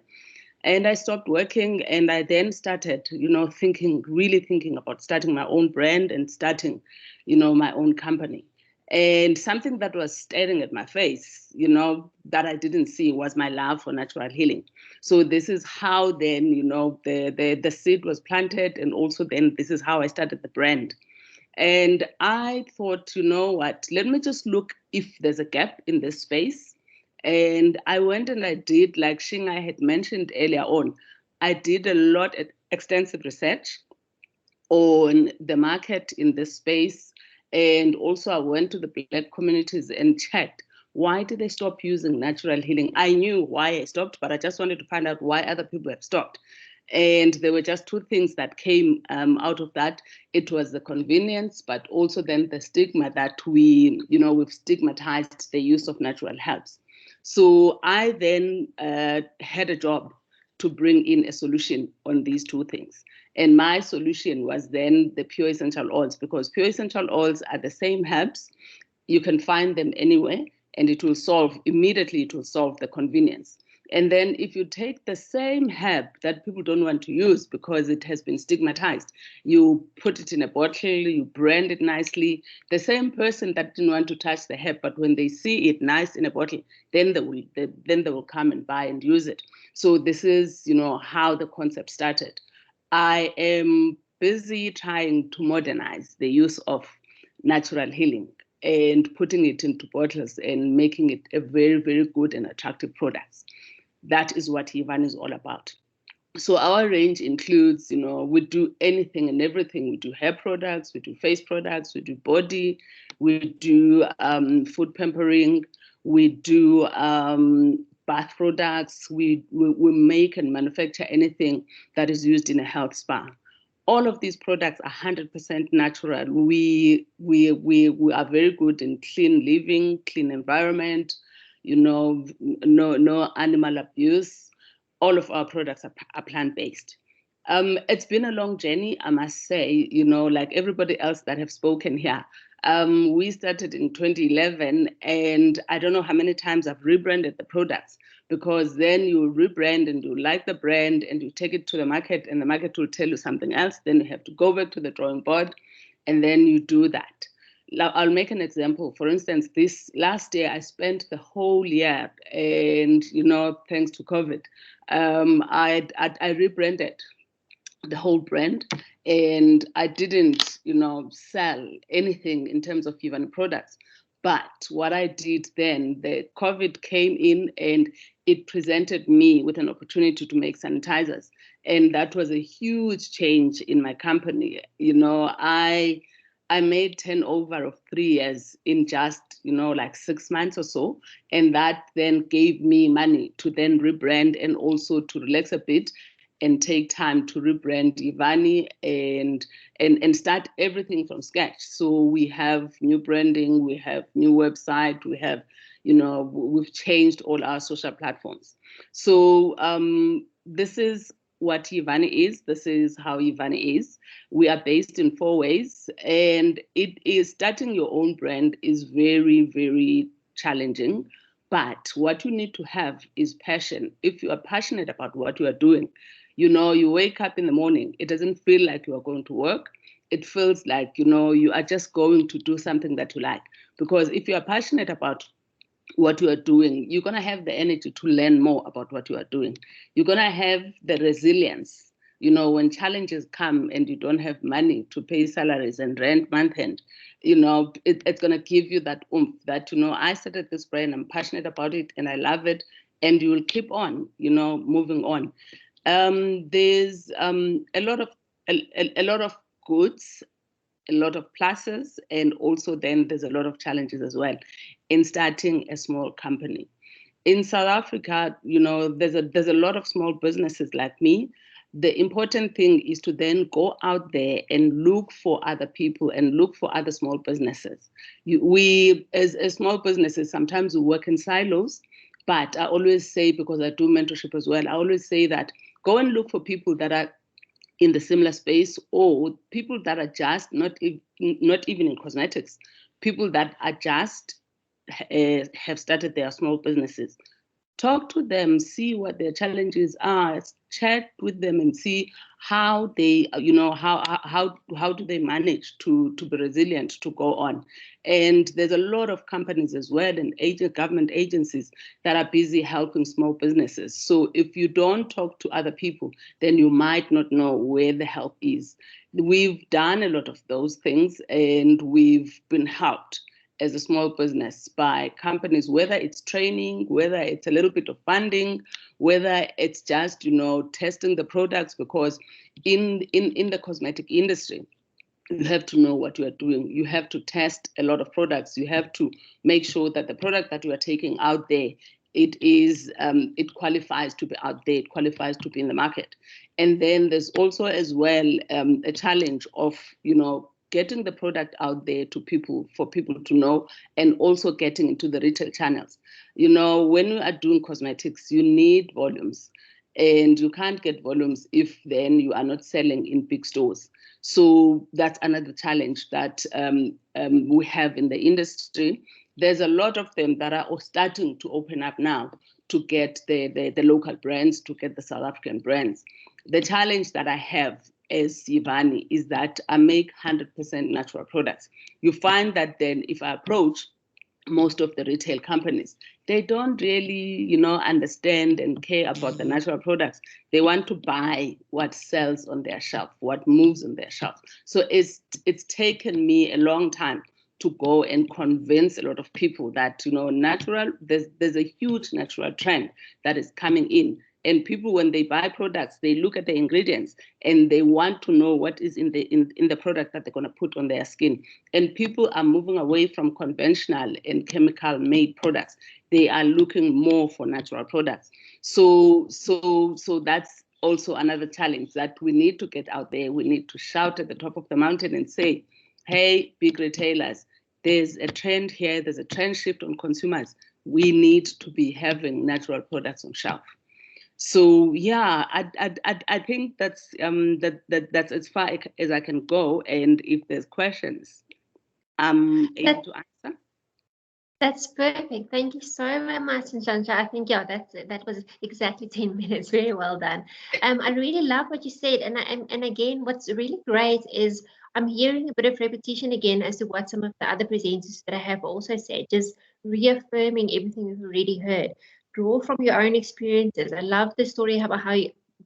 And I stopped working and I then started, really thinking about starting my own brand and starting, my own company. And something that was staring at my face, that I didn't see was my love for natural healing. So this is how then, the seed was planted. And also then this is how I started the brand. And I thought, you know what, let me just look if there's a gap in this space. And I went and I did, like Shingai had mentioned earlier on, I did a lot of extensive research on the market in this space. And also I went to the Black communities and checked, why did they stop using natural healing? I knew why I stopped, but I just wanted to find out why other people have stopped. And there were just two things that came out of that. It was the convenience, but also then the stigma that we've stigmatized the use of natural herbs. So I then had a job to bring in a solution on these two things. And my solution was then the pure essential oils, because pure essential oils are the same herbs. You can find them anywhere, and it will solve the convenience. And then if you take the same herb that people don't want to use because it has been stigmatized, you put it in a bottle, you brand it nicely. The same person that didn't want to touch the herb, but when they see it nice in a bottle, then they will come and buy and use it. So this is, how the concept started. I am busy trying to modernize the use of natural healing and putting it into bottles and making it a very, very good and attractive product. That is what Ivani is all about. So our range includes, we do anything and everything. We do hair products, we do face products, we do body, we do food pampering, we do bath products, we make and manufacture anything that is used in a health spa. All of these products are 100% natural. We are very good in clean living, clean environment, no animal abuse. All of our products are plant-based. It's been a long journey, I must say, like everybody else that have spoken here. We started in 2011, and I don't know how many times I've rebranded the products, because then you rebrand and you like the brand and you take it to the market and the market will tell you something else. Then you have to go back to the drawing board and then you do that. I'll make an example. For instance, this last year, I spent the whole year, and thanks to COVID, I rebranded the whole brand, and I didn't, sell anything in terms of even products. But what I did then, the COVID came in and it presented me with an opportunity to make sanitizers. And that was a huge change in my company. I made turnover of 3 years in just, like 6 months or so. And that then gave me money to then rebrand and also to relax a bit and take time to rebrand Ivani and start everything from scratch. So we have new branding, we have new website, we have, we've changed all our social platforms. So this is what Ivani is. This is how Ivani is. We are based in 4 ways, and it is starting your own brand is very, very challenging. But what you need to have is passion. If you are passionate about what you are doing, you wake up in the morning, it doesn't feel like you are going to work. It feels like, you are just going to do something that you like. Because if you are passionate about what you are doing, you're going to have the energy to learn more about what you are doing. You're going to have the resilience. When challenges come and you don't have money to pay salaries and rent month end, it's going to give you that oomph that, I started this brand, I'm passionate about it and I love it. And you will keep on, moving on. There's a lot of goods, a lot of pluses, and also then there's a lot of challenges as well in starting a small company. In South Africa, there's a lot of small businesses like me. The important thing is to then go out there and look for other people and look for other small businesses. We, as small businesses, sometimes we work in silos, but I always say, because I do mentorship as well, I always say that go and look for people that are in the similar space, or people that are just not even in cosmetics, people that are just have started their small businesses. Talk to them, see what their challenges are, chat with them and see how they, how do they manage to be resilient, to go on. And there's a lot of companies as well and government agencies that are busy helping small businesses. So if you don't talk to other people, then you might not know where the help is. We've done a lot of those things and we've been helped as a small business by companies, whether it's training, whether it's a little bit of funding, whether it's just, testing the products, because in the cosmetic industry, you have to know what you are doing. You have to test a lot of products. You have to make sure that the product that you are taking out there, it qualifies to be out there, it qualifies to be in the market. And then there's also as well a challenge of, getting the product out there to people, for people to know, and also getting into the retail channels. When you are doing cosmetics, you need volumes, and you can't get volumes if then you are not selling in big stores. So that's another challenge that we have in the industry. There's a lot of them that are starting to open up now to get the local brands, to get the South African brands. The challenge that I have as Ivani is that I make 100% natural products. You find that then if I approach most of the retail companies, they don't really, understand and care about the natural products. They want to buy what sells on their shelf, what moves on their shelf. So it's taken me a long time to go and convince a lot of people that, natural, there's a huge natural trend that is coming in. And people, when they buy products, they look at the ingredients and they want to know what is in the product that they're going to put on their skin. And people are moving away from conventional and chemical-made products. They are looking more for natural products. So that's also another challenge that we need to get out there. We need to shout at the top of the mountain and say, hey, big retailers, there's a trend here. There's a trend shift on consumers. We need to be having natural products on shelf. So yeah, I think that's that's as far as I can go. And if there's questions, I'm able to answer. That's perfect. Thank you so much, Nshantya. I think, yeah, that was exactly 10 minutes. Very well done. I really love what you said. And again, what's really great is I'm hearing a bit of repetition again as to what some of the other presenters that I have also said, just reaffirming everything we've already heard. Draw from your own experiences. I love the story about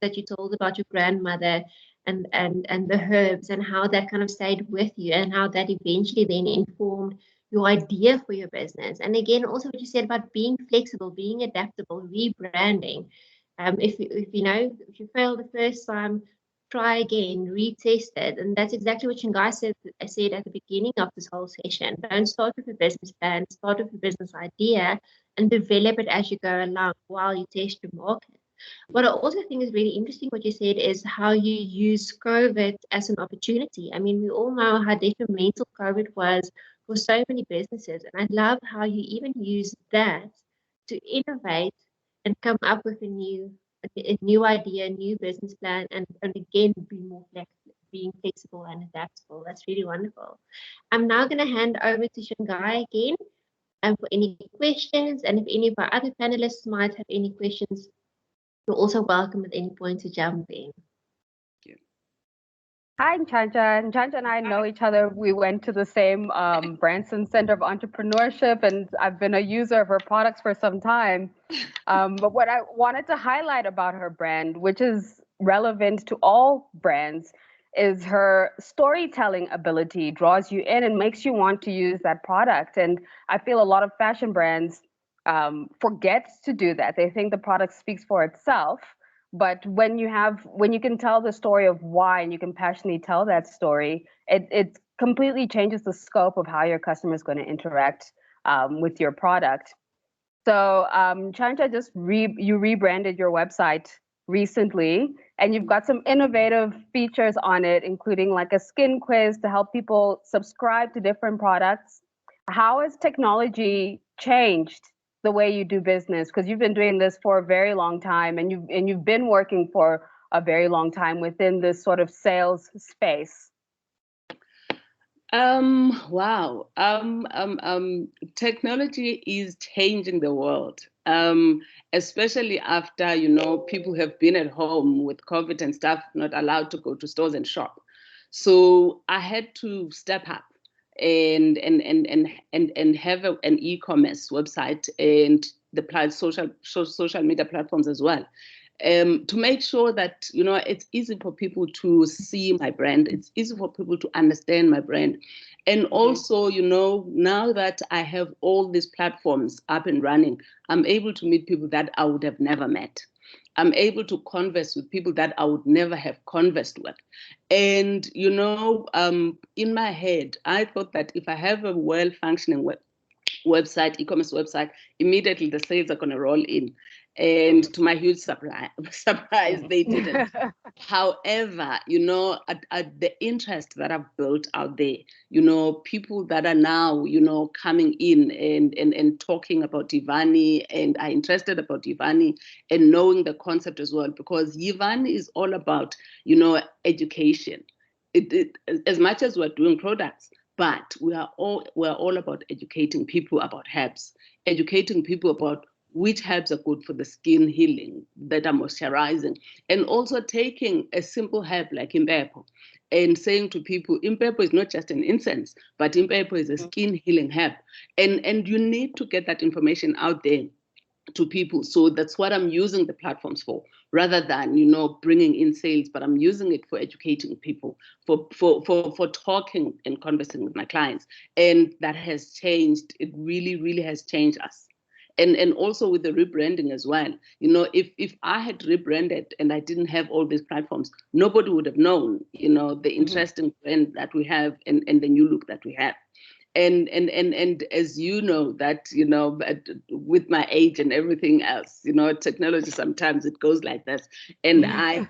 that you told about your grandmother and the herbs and how that kind of stayed with you and how that eventually then informed your idea for your business. And again, also what you said about being flexible, being adaptable, rebranding. If you fail the first time, try again, retest it. And that's exactly what Shanghai said at the beginning of this whole session. Don't start with a business plan, start with a business idea and develop it as you go along while you test your market. What I also think is really interesting what you said is how you use COVID as an opportunity. I mean, we all know how detrimental COVID was for so many businesses. And I love how you even use that to innovate and come up with a new idea, a new business plan, and again being flexible and adaptable. That's really wonderful. I'm now going to hand over to Shanghai again for any questions. And if any of our other panelists might have any questions, you're also welcome at any point to jump in. Hi, Nchanja. Nchanja and I know each other. We went to the same Branson Center of Entrepreneurship, and I've been a user of her products for some time. But what I wanted to highlight about her brand, which is relevant to all brands, is her storytelling ability draws you in and makes you want to use that product. And I feel a lot of fashion brands forget to do that. They think the product speaks for itself. But when you can tell the story of why and you can passionately tell that story, it completely changes the scope of how your customer is going to interact with your product. So Chanja, you rebranded your website recently, and you've got some innovative features on it, including like a skin quiz to help people subscribe to different products. How has technology changed the way you do business? Because you've been doing this for a very long time, and you've been working for a very long time within this sort of sales space. Wow. Technology is changing the world, especially after, people have been at home with COVID and stuff, not allowed to go to stores and shop. So I had to step up and have an e-commerce website and the social media platforms as well. To make sure that, it's easy for people to see my brand. It's easy for people to understand my brand. And also, now that I have all these platforms up and running, I'm able to meet people that I would have never met. I'm able to converse with people that I would never have conversed with. And, in my head, I thought that if I have a well-functioning website, e-commerce website, immediately the sales are going to roll in. And to my huge surprise, they didn't. However, at the interest that I've built out there, people that are now, coming in and talking about Yivani and are interested about Yivani and knowing the concept as well, because Yivani is all about, education. As much as we're doing products, but we're all about educating people about herbs, educating people about which herbs are good for the skin healing, that are moisturizing, and also taking a simple herb like impepo and saying to people, impepo is not just an incense, but impepo is a skin healing herb. And you need to get that information out there to people. So that's what I'm using the platforms for, rather than, bringing in sales, but I'm using it for educating people, for talking and conversing with my clients. And that has changed. It really, really has changed us. And also with the rebranding as well. If I had rebranded and I didn't have all these platforms, nobody would have known, the interesting brand that we have and the new look that we have. And as you know, that, with my age and everything else, technology, sometimes it goes like this. And I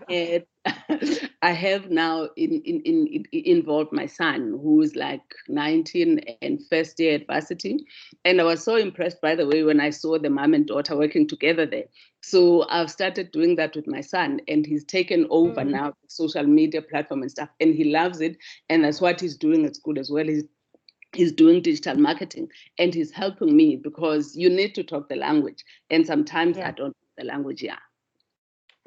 have now involved my son, who is like 19 and first year at varsity. And I was so impressed, by the way, when I saw the mom and daughter working together there. So I've started doing that with my son, and he's taken over now the social media platform and stuff, and he loves it. And that's what he's doing at school as well. He's doing digital marketing, and he's helping me, because you need to talk the language. And sometimes I don't talk the language,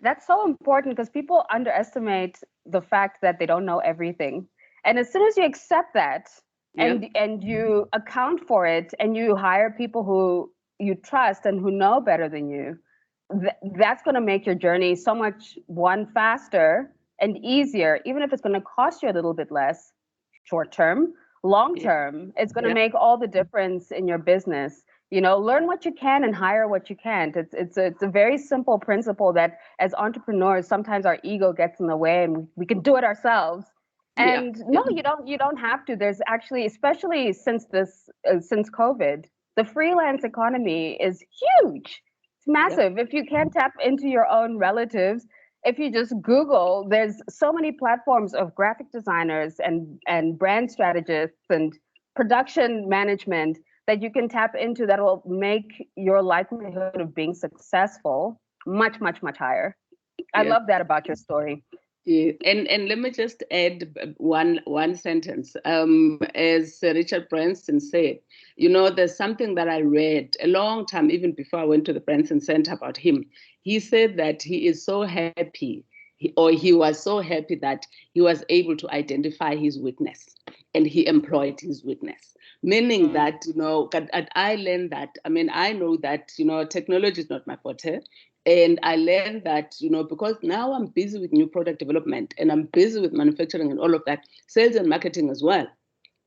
That's so important, because people underestimate the fact that they don't know everything. And as soon as you accept that Yeah. and you account for it and you hire people who you trust and who know better than you, that's going to make your journey so much faster and easier, even if it's going to cost you a little bit less short term. Long Yeah. term, it's going to Yeah. make all the difference in your business. Learn what you can and hire what you can't. It's a very simple principle that as entrepreneurs, sometimes our ego gets in the way and we can do it ourselves. Yeah. And no, you don't have to. There's actually, especially since COVID, the freelance economy is huge. It's massive. If you can't tap into your own relatives, if you just Google, there's so many platforms of graphic designers and brand strategists and production management that you can tap into that will make your likelihood of being successful much, much, much higher. I Yeah. love that about your story. Yeah. And let me just add one sentence. As Richard Branson said, there's something that I read a long time, even before I went to the Branson Center, about him. He said that he is so happy, or he was so happy that he was able to identify his weakness and he employed his weakness. Meaning that, I learned that, I know that, technology is not my forte. And I learned that, because now I'm busy with new product development and I'm busy with manufacturing and all of that, sales and marketing as well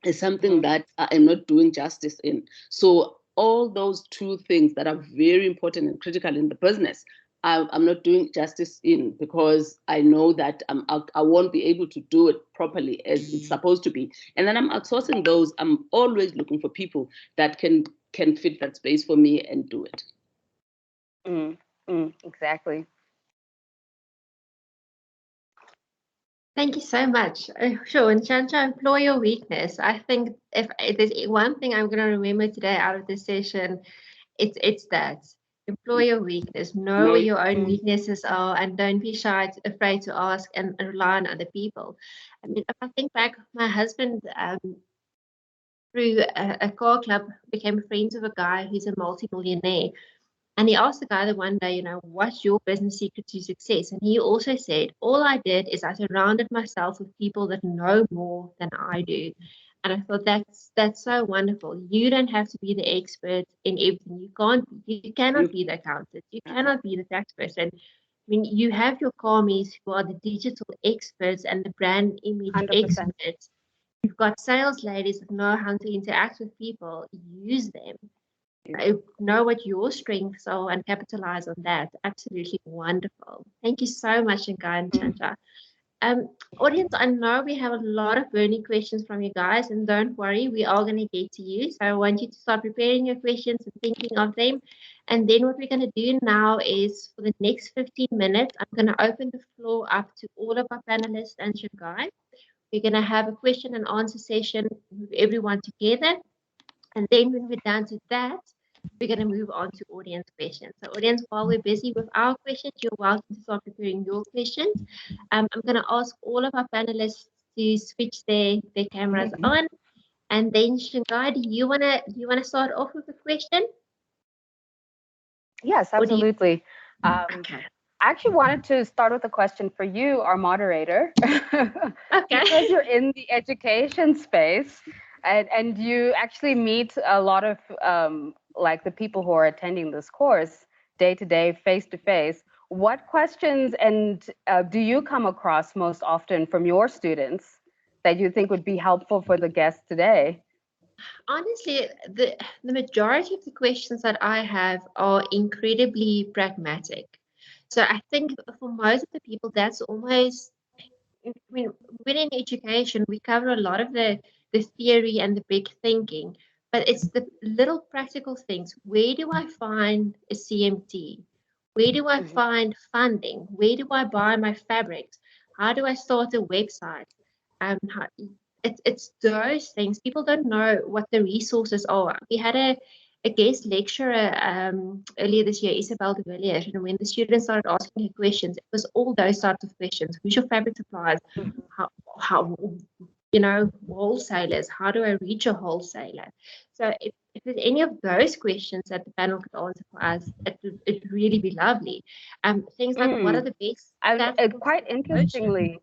is something that I am not doing justice in. So all those two things that are very important and critical in the business, I'm not doing justice in, because I know that I won't be able to do it properly as it's supposed to be. And then I'm outsourcing those. I'm always looking for people that can fit that space for me and do it. Exactly. Thank you so much. Sure, and Shanta, employ your weakness. I think if there's one thing I'm going to remember today out of this session, it's that. Employ your weakness. Know No. where your own weaknesses are, and don't be afraid to ask and rely on other people. I mean, if I think back, my husband, through a car club, became friends with a guy who's a multi-millionaire. And he asked the guy the one day, what's your business secret to success? And he also said, all I did is I surrounded myself with people that know more than I do. And I thought that's so wonderful. You don't have to be the expert in everything. You cannot be the accountant. You cannot be the tax person. I mean, you have your commies who are the digital experts and the brand image 100%. experts. You've got sales ladies that know how to interact with people. Use them. Know what your strengths are and capitalize on that. Absolutely wonderful. Thank you so much, Ngai and Chanja. Audience, I know we have a lot of burning questions from you guys, and don't worry, we are going to get to you. So I want you to start preparing your questions and thinking of them. And then what we're going to do now is, for the next 15 minutes, I'm going to open the floor up to all of our panelists and Shanghai. We're going to have a question and answer session with everyone together. And then when we're done with that, we're going to move on to audience questions. So audience, while we're busy with our questions, you're welcome to start preparing your questions. I'm going to ask all of our panelists to switch their cameras on. And then Shanghai, do you wanna start off with a question? Yes, Or do you, absolutely. okay. I actually wanted to start with a question for you, our moderator, Okay. because you're in the education space and you actually meet a lot of like the people who are attending this course day to day, face to face. What questions and do you come across most often from your students that you think would be helpful for the guests today? Honestly, the majority of the questions that I have are incredibly pragmatic. So I think for most of the people, that's almost, I mean, within education, we cover a lot of the theory and the big thinking, but it's the little practical things. Where do I find a CMT? Where do I find funding? Where do I buy my fabrics? How do I start a website? How, it's those things. People don't know what the resources are. We had a guest lecturer earlier this year, Isabel de Villiers, and when the students started asking her questions, it was all those types of questions. Who's your fabric suppliers? How wholesalers? How do I reach a wholesaler? So if there's any of those questions that the panel could answer for us, it'd really be lovely. Things like what are the best And platforms quite for promotion? interestingly,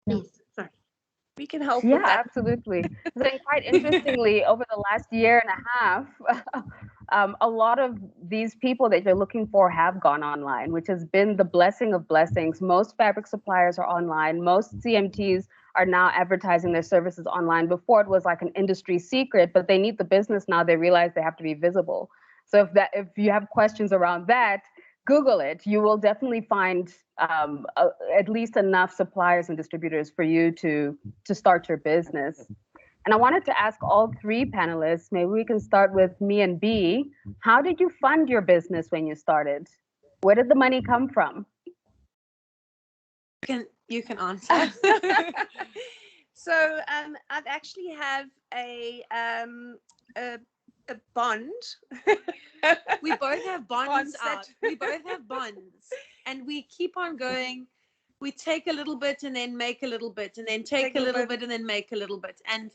Please, sorry. We can help Yeah, with that. absolutely. So quite interestingly, over the last year and a half, a lot of these people that you're looking for have gone online, which has been the blessing of blessings. Most fabric suppliers are online. Most CMTs are now advertising their services online. Before it was like an industry secret, but they need the business now. They realize they have to be visible. So if you have questions around that, Google it. You will definitely find at least enough suppliers and distributors for you to start your business. And I wanted to ask all three panelists, maybe we can start with me and B. How did you fund your business when you started? Where did the money come from? You can answer. So I've actually have a bond. We both have bonds Bonds out. We both have bonds, and we keep on going. We take a little bit and then make a little bit, and then take a little bit and then make a little bit, and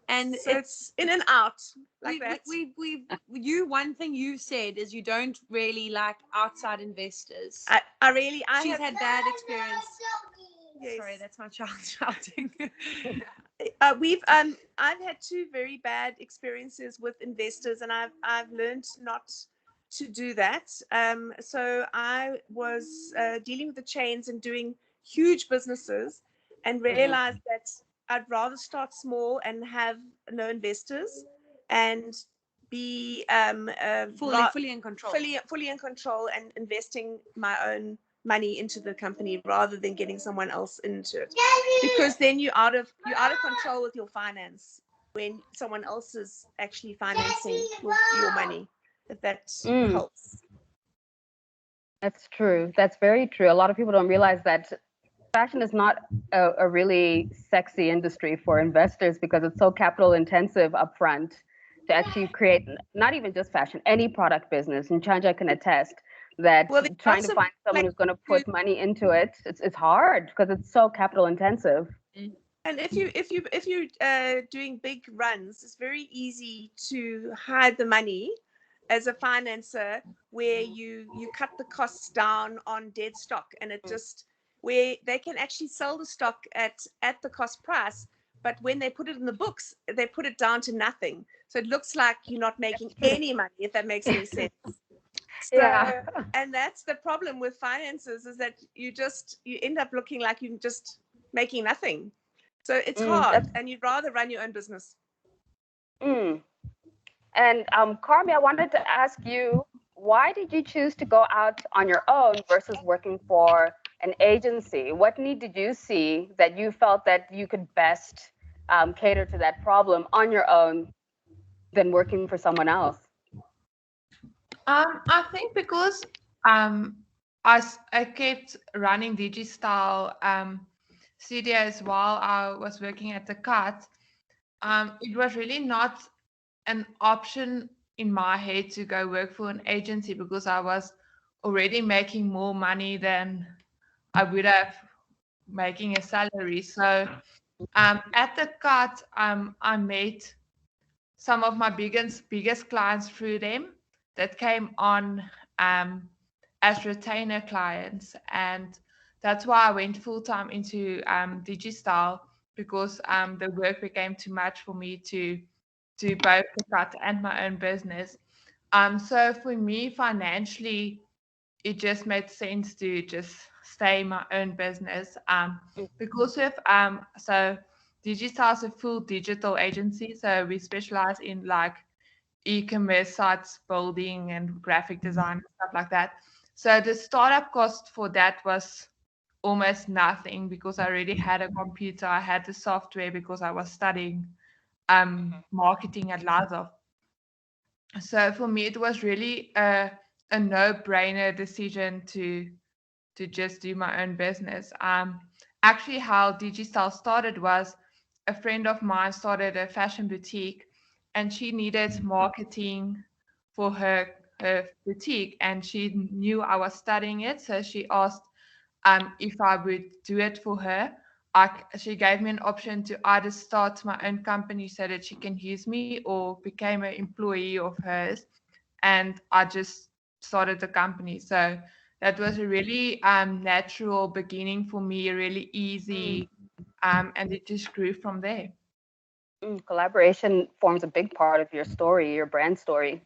and so it's in and out like that. One thing you said is you don't really like outside investors. She's had bad experience. Yes. Sorry, that's my child shouting. I've had two very bad experiences with investors, and I've learned not to do that. So I was dealing with the chains and doing huge businesses, and realized that I'd rather start small and have no investors, and be fully in control. Fully in control, and investing my own money into the company rather than getting someone else into it, because then you're out of control with your finance when someone else is actually financing your money, if that helps. That's true. That's very true. A lot of people don't realize that fashion is not a really sexy industry for investors because it's so capital intensive upfront to actually create not even just fashion, any product business. And Chanja can attest that trying to find someone who's going to put money into it, it's hard because it's so capital intensive. And if you're doing big runs, it's very easy to hide the money as a financer, where you cut the costs down on dead stock, and it just where they can actually sell the stock at the cost price, but when they put it in the books, they put it down to nothing. So it looks like you're not making any money, if that makes any sense. So, and that's the problem with finances, is that you end up looking like you're just making nothing. So it's hard, and you'd rather run your own business. And Carmi, I wanted to ask you, why did you choose to go out on your own versus working for an agency? What need did you see that you felt that you could best cater to that problem on your own than working for someone else? I think because I kept running DigiStyle studios while I was working at the Cut, it was really not an option in my head to go work for an agency because I was already making more money than I would have making a salary. So at the Cut, I met some of my biggest clients through them that came on as retainer clients, and that's why I went full time into DigiStyle, because the work became too much for me to do both the Cut and my own business. So for me, financially, it just made sense to just stay in my own business. Because of so Digital is a full digital agency, so we specialize in like e-commerce sites building and graphic design and stuff like that. So the startup cost for that was almost nothing because I already had a computer, I had the software because I was studying marketing at Lazov. So for me, it was really a no-brainer decision to just do my own business. Actually, how DigiStyle started was a friend of mine started a fashion boutique, and she needed marketing for her boutique, and she knew I was studying it, so she asked if I would do it for her. She gave me an option to either start my own company so that she can use me, or became an employee of hers, and I just started the company. So that was a really natural beginning for me, a really easy and it just grew from there. Collaboration forms a big part of your story, your brand story.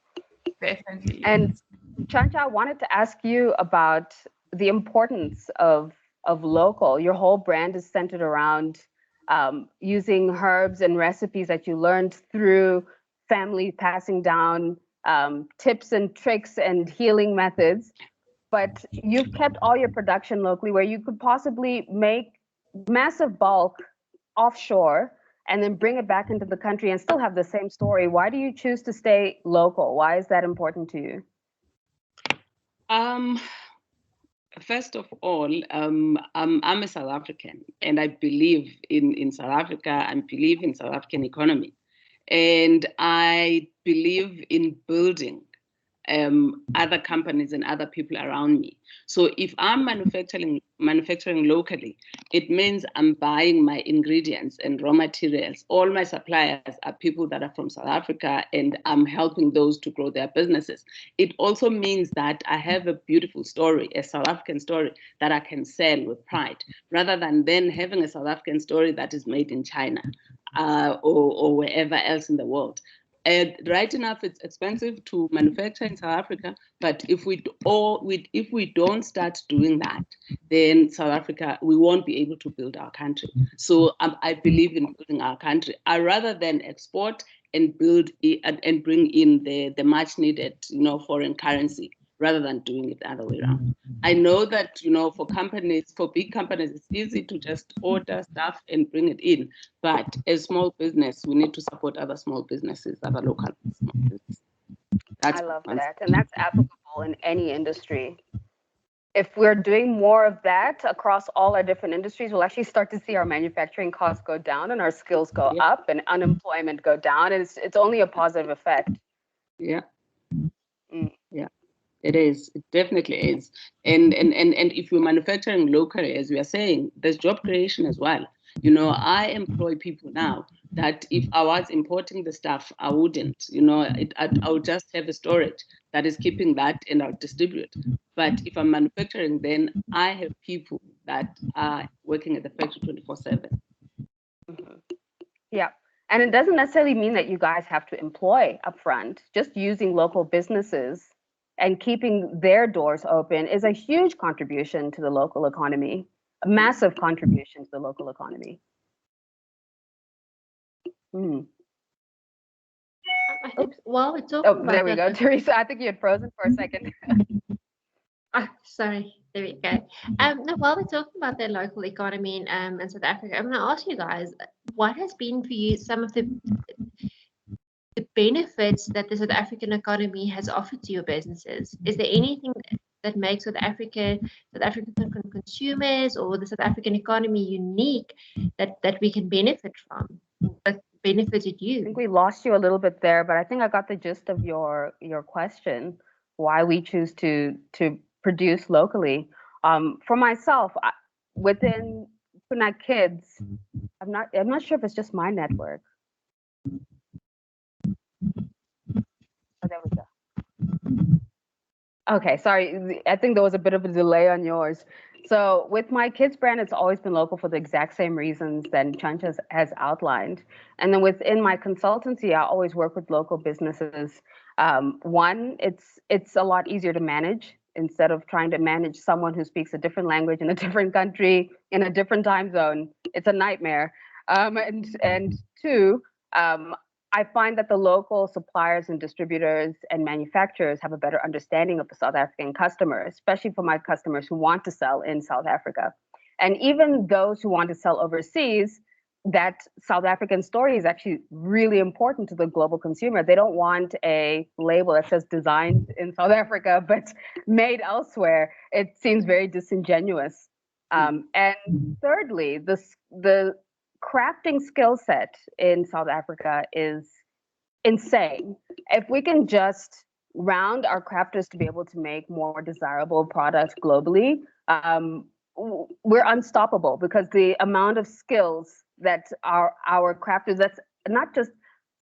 Definitely. And Chancha, I wanted to ask you about the importance of local. Your whole brand is centered around using herbs and recipes that you learned through family passing down tips and tricks and healing methods. But you've kept all your production locally, where you could possibly make massive bulk offshore and then bring it back into the country and still have the same story. Why do you choose to stay local? Why is that important to you? First of all, I'm a South African, and I believe in South Africa. I believe in South African economy, and I believe in building other companies and other people around me. So if I'm manufacturing locally, it means I'm buying my ingredients and raw materials. All my suppliers are people that are from South Africa, and I'm helping those to grow their businesses. It also means that I have a beautiful story, a South African story that I can sell with pride, rather than then having a South African story that is made in China or wherever else in the world. Right enough, it's expensive to manufacture in South Africa, but if we don't start doing that, then South Africa, we won't be able to build our country. So I believe in building our country. I rather than export and build and bring in the much needed, foreign currency, rather than doing it the other way around. I know that, for big companies, it's easy to just order stuff and bring it in. But as small business, we need to support other small businesses, other local small businesses. I love that. And that's applicable in any industry. If we're doing more of that across all our different industries, we'll actually start to see our manufacturing costs go down and our skills go up and unemployment go down. And it's only a positive effect. Yeah. Yeah. It is. It definitely is. And if you're manufacturing locally, as we are saying, there's job creation as well. I employ people now that if I was importing the stuff, I wouldn't. I would just have a storage that is keeping that and I'll distribute. But if I'm manufacturing, then I have people that are working at the factory 24/7. Yeah. And it doesn't necessarily mean that you guys have to employ upfront. Just using local businesses and keeping their doors open is a huge contribution to the local economy, a massive contribution to the local economy. I think while we're talking about there we go, Teresa. I think you had frozen for a second. Sorry, there we go. Now, while we're talking about the local economy in South Africa, I'm going to ask you guys, what has been for you some of the benefits that the South African economy has offered to your businesses? Is there anything that makes South African consumers or the South African economy unique that we can benefit from? That benefited you? I think we lost you a little bit there, but I think I got the gist of your question. Why we choose to produce locally. For myself, within Puna Kids, I'm not sure if it's just my network. Oh, there we go. Okay, sorry. I think there was a bit of a delay on yours. So with my kids brand, it's always been local for the exact same reasons that Chancha has outlined. And then within my consultancy, I always work with local businesses. One, it's a lot easier to manage instead of trying to manage someone who speaks a different language in a different country, in a different time zone. It's a nightmare. And two, I find that the local suppliers and distributors and manufacturers have a better understanding of the South African customer, especially for my customers who want to sell in South Africa. And even those who want to sell overseas, that South African story is actually really important to the global consumer. They don't want a label that says designed in South Africa, but made elsewhere. It seems very disingenuous. And thirdly, the crafting skill set in South Africa is insane. If we can just round our crafters to be able to make more desirable products globally, we're unstoppable because the amount of skills that our crafters, that's not just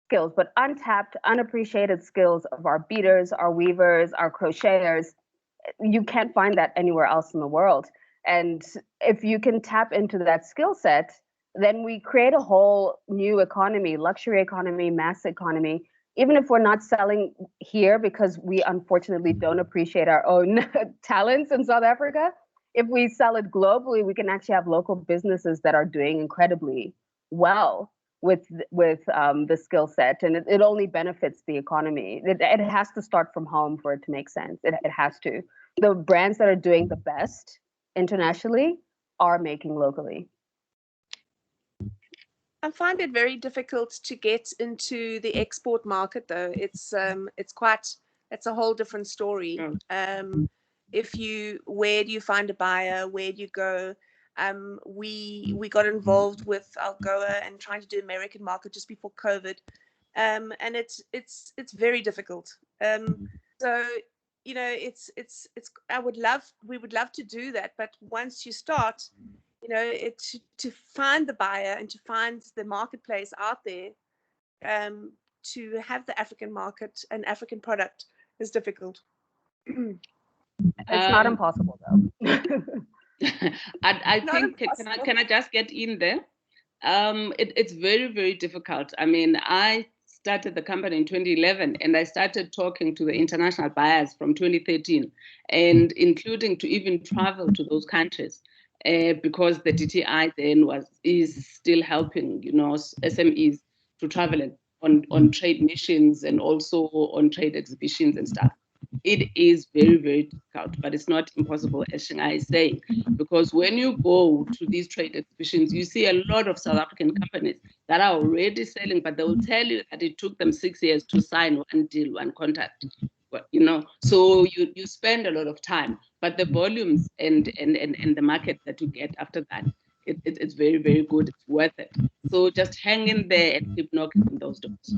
skills, but untapped, unappreciated skills of our beaters, our weavers, our crocheters, you can't find that anywhere else in the world. And if you can tap into that skill set, then we create a whole new economy, luxury economy, mass economy. Even if we're not selling here because we unfortunately don't appreciate our own talents in South Africa, if we sell it globally, we can actually have local businesses that are doing incredibly well with the skill set, and it only benefits the economy. It has to start from home for it to make sense. It has to. The brands that are doing the best internationally are making locally. I find it very difficult to get into the export market, though. It's a whole different story. Where do you find a buyer? Where do you go? We got involved with Algoa and trying to do American market just before COVID, and it's very difficult. So we would love to do that, but once you start, to find the buyer and to find the marketplace out there, to have the African market and African product is difficult. It's not impossible, though. I think, can I just get in there? It's very, very difficult. I mean, I started the company in 2011, and I started talking to the international buyers from 2013, and including to even travel to those countries. Because the DTI then is still helping, SMEs to travel on trade missions and also on trade exhibitions and stuff. It is very, very difficult, but it's not impossible, as Shanghai is saying, because when you go to these trade exhibitions, you see a lot of South African companies that are already selling, but they will tell you that it took them 6 years to sign one deal, one contract. So you spend a lot of time, but the volumes and the market that you get after that, it's very, very good. It's worth it. So just hang in there and keep knocking on those doors.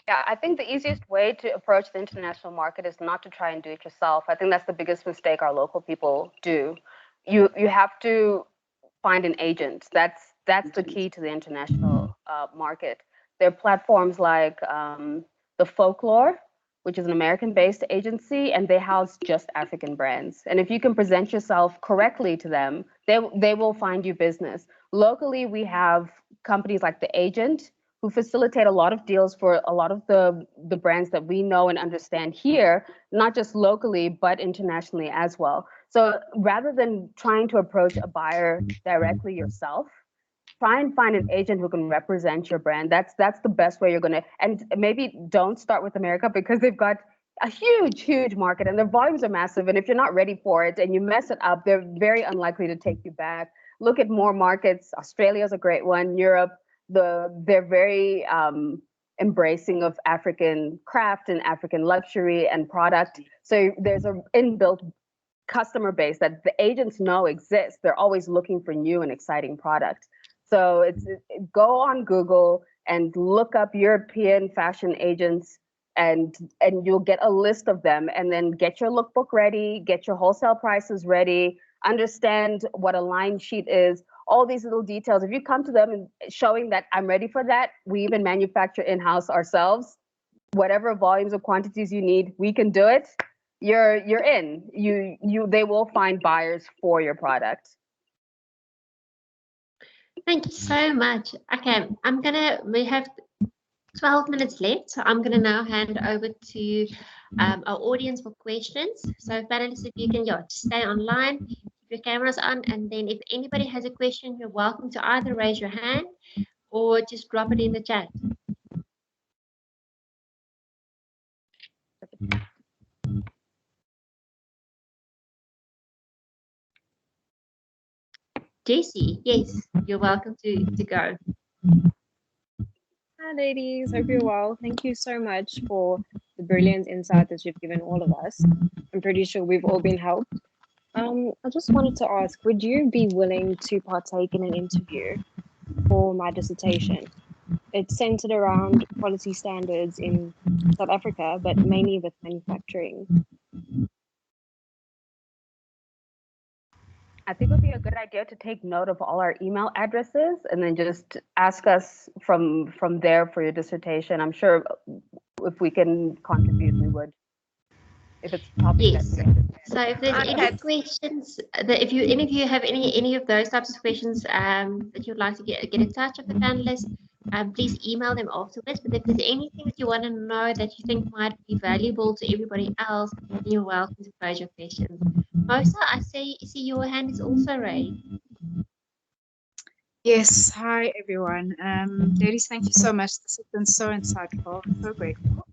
Yeah, I think the easiest way to approach the international market is not to try and do it yourself. I think that's the biggest mistake our local people do. You have to find an agent. That's the key to the international market. There are platforms like the Folklore, which is an American-based agency, and they house just African brands. And if you can present yourself correctly to them, they will find you business. Locally, we have companies like The Agent, who facilitate a lot of deals for a lot of the brands that we know and understand here, not just locally, but internationally as well. So rather than trying to approach a buyer directly yourself, try and find an agent who can represent your brand. That's the best way you're gonna, and maybe don't start with America because they've got a huge market and their volumes are massive. And if you're not ready for it and you mess it up, they're very unlikely to take you back. Look at more markets. Australia's a great one, Europe. They're very embracing of African craft and African luxury and product. So there's an inbuilt customer base that the agents know exists. They're always looking for new and exciting product. So go on Google and look up European fashion agents, and you'll get a list of them. And then get your lookbook ready, get your wholesale prices ready, understand what a line sheet is. All these little details. If you come to them and showing that I'm ready for that, we even manufacture in-house ourselves. Whatever volumes or quantities you need, we can do it. You're in. They will find buyers for your product. Thank you so much. Okay, we have 12 minutes left, so I'm gonna now hand over to our audience for questions. So panelists, if you can just stay online, keep your cameras on, and then if anybody has a question, you're welcome to either raise your hand or just drop it in the chat. Jessie, yes, you're welcome to go. Hi ladies, hope you're well. Thank you so much for the brilliant insight that you've given all of us. I'm pretty sure we've all been helped. I just wanted to ask, would you be willing to partake in an interview for my dissertation? It's centered around quality standards in South Africa, but mainly with manufacturing. I think it would be a good idea to take note of all our email addresses and then just ask us from there for your dissertation. I'm sure if we can contribute, we would. if it's a topic Yes. that you're So if there's any Okay. questions, that if any of you have any of those types of questions that you'd like to get in touch with the panelists, please email them afterwards. But if there's anything that you want to know that you think might be valuable to everybody else, then you're welcome to pose your questions. Mosa, I see your hand is also raised. Yes, hi everyone. Ladies, thank you so much. This has been so insightful. I'm so grateful.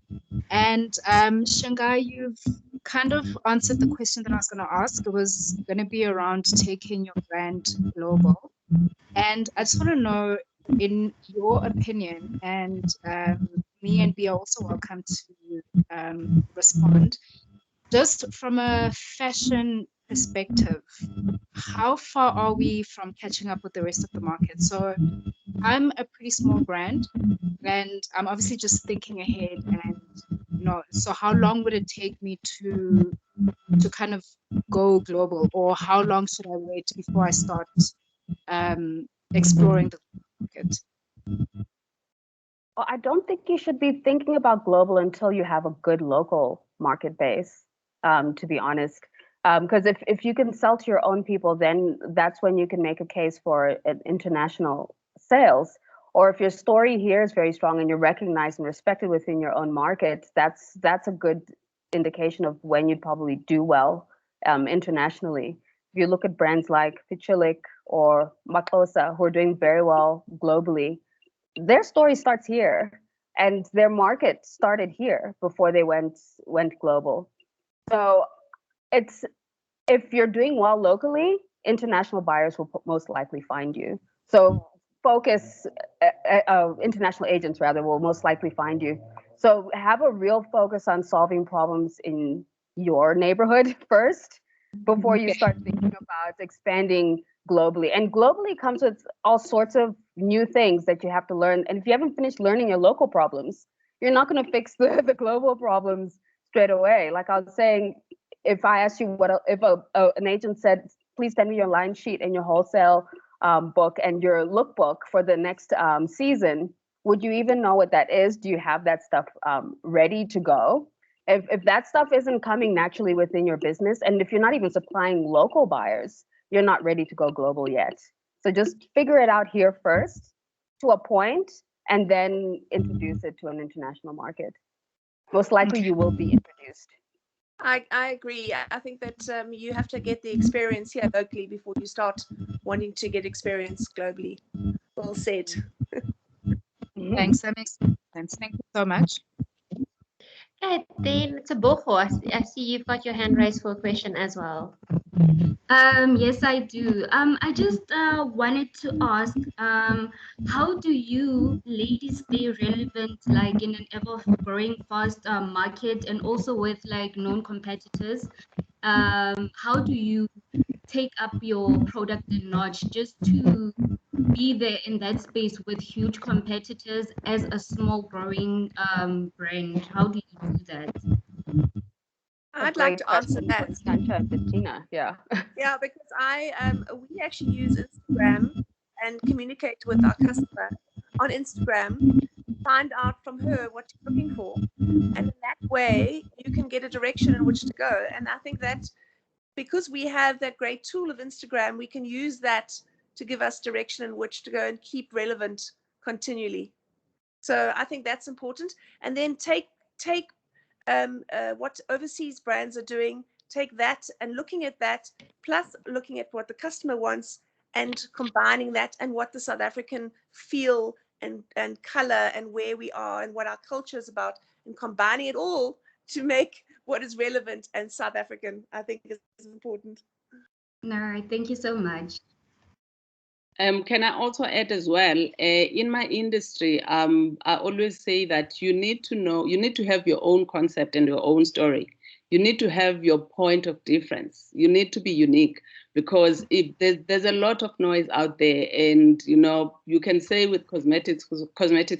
And Shanghai, you've kind of answered the question that I was going to ask. It was going to be around taking your brand global. And I just want to know, in your opinion, and me and B are also welcome to respond, just from a fashion perspective, how far are we from catching up with the rest of the market? So I'm a pretty small brand, and I'm obviously just thinking ahead. And so how long would it take me to kind of go global, or how long should I wait before I start exploring the market? Well, I don't think you should be thinking about global until you have a good local market base, to be honest. Because if you can sell to your own people, then that's when you can make a case for international sales. Or if your story here is very strong and you're recognized and respected within your own market, that's a good indication of when you'd probably do well internationally. If you look at brands like Fichulik or Makosa, who are doing very well globally, their story starts here, and their market started here before they went global. So it's, if you're doing well locally, international buyers will most likely find you. So international agents rather will most likely find you. So have a real focus on solving problems in your neighborhood first before you start thinking about expanding globally. And globally comes with all sorts of new things that you have to learn. And if you haven't finished learning your local problems, you're not going to fix the global problems straight away. Like I was saying, if I asked you if an agent said, please send me your line sheet and your wholesale book and your lookbook for the next season, would you even know what that is? Do you have that stuff ready to go? If that stuff isn't coming naturally within your business, and if you're not even supplying local buyers, you're not ready to go global yet. So just figure it out here first to a point, and then introduce it to an international market. Most likely you will be introduced. I agree. I think that you have to get the experience here locally before you start wanting to get experience globally. Well said. Thanks, that makes sense. Thank you so much. Okay, then it's a Boko. I see you've got your hand raised for a question as well. Yes, I do. I just wanted to ask, how do you ladies stay relevant, like in an ever-growing fast market, and also with like known competitors? How do you take up your product a notch just to be there in that space with huge competitors as a small growing brand? How do you do that? I'd like to answer that. Sancha and Bettina, yeah. Yeah, because we actually use Instagram and communicate with our customer on Instagram, find out from her what you're looking for. And in that way, you can get a direction in which to go. And I think that because we have that great tool of Instagram, we can use that to give us direction in which to go and keep relevant continually. So I think that's important. And then take what overseas brands are doing, take that and looking at that, plus looking at what the customer wants and combining that and what the South African feel and color and where we are and what our culture is about, and combining it all to make what is relevant and South African, I think is important. All right, thank you so much. Can I also add as well, in my industry, I always say that you need to have your own concept and your own story. You need to have your point of difference. You need to be unique, because if there's a lot of noise out there, and you can say with cosmetics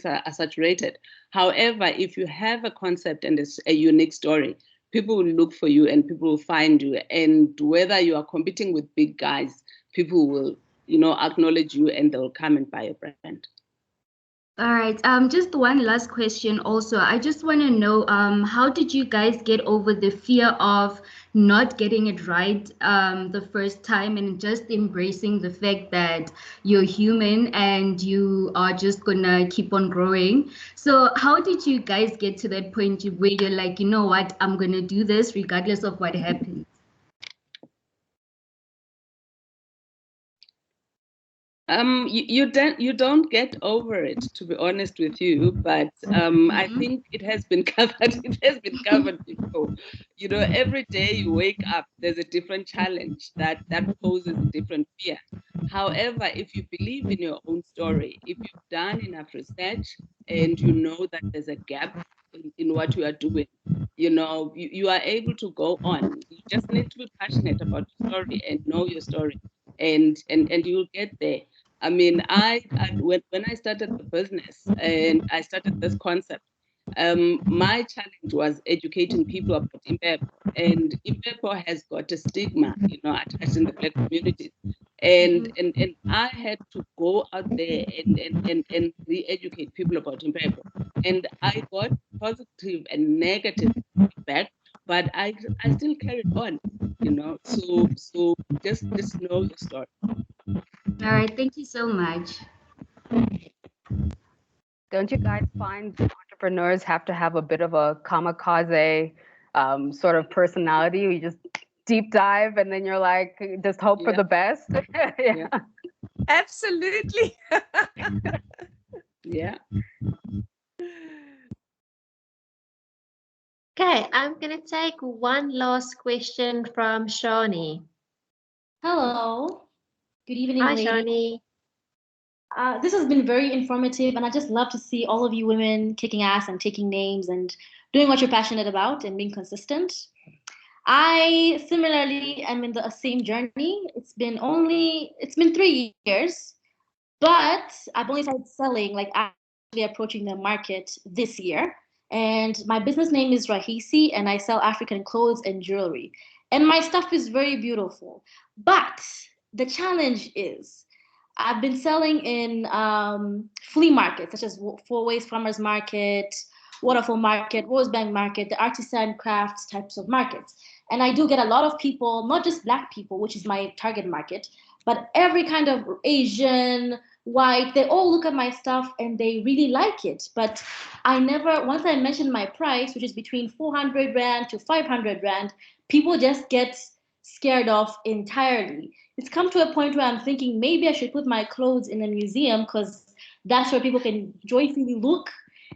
are saturated. However, if you have a concept and a unique story, people will look for you and people will find you. And whether you are competing with big guys, people will acknowledge you and they'll come and buy your brand. All right. Just one last question also. I just want to know, how did you guys get over the fear of not getting it right, the first time, and just embracing the fact that you're human and you are just gonna keep on growing? So how did you guys get to that point where you're like, you know what, I'm gonna do this regardless of what happens? You don't get over it, to be honest with you, but I think it has been covered. It has been covered before. You know, every day you wake up, there's a different challenge that poses a different fear. However, if you believe in your own story, if you've done enough research and you know that there's a gap in what you are doing, you know, you are able to go on. You just need to be passionate about your story and know your story, and you'll get there. I mean, when I started the business and I started this concept, my challenge was educating people about Impepo. And Impepo has got a stigma, you know, attached in the Black community. And I had to go out there and re-educate people about Impepo. And I got positive and negative feedback, but I still carried on, you know. So just know your story. All right. Thank you so much. Don't you guys find entrepreneurs have to have a bit of a kamikaze sort of personality? You just deep dive and then you're like, just hope for Yeah. the best. Yeah. Absolutely. Yeah. Okay, I'm going to take one last question from Shani. Hello. Good evening, Hi, ladies. Shani. This has been very informative, and I just love to see all of you women kicking ass and taking names and doing what you're passionate about and being consistent. I similarly am in the same journey. It's been 3 years, but I've only started selling, like actually approaching the market this year. And my business name is Rahisi, and I sell African clothes and jewelry. And my stuff is very beautiful. But the challenge is I've been selling in flea markets, such as Four Ways Farmers Market, Waterfall Market, Rosebank Market, the artisan crafts types of markets. And I do get a lot of people, not just Black people, which is my target market, but every kind of Asian, white, they all look at my stuff and they really like it. But I never, once I mentioned my price, which is between 400 Rand to 500 Rand, people just get scared off entirely. It's come to a point where I'm thinking maybe I should put my clothes in a museum because that's where people can joyfully look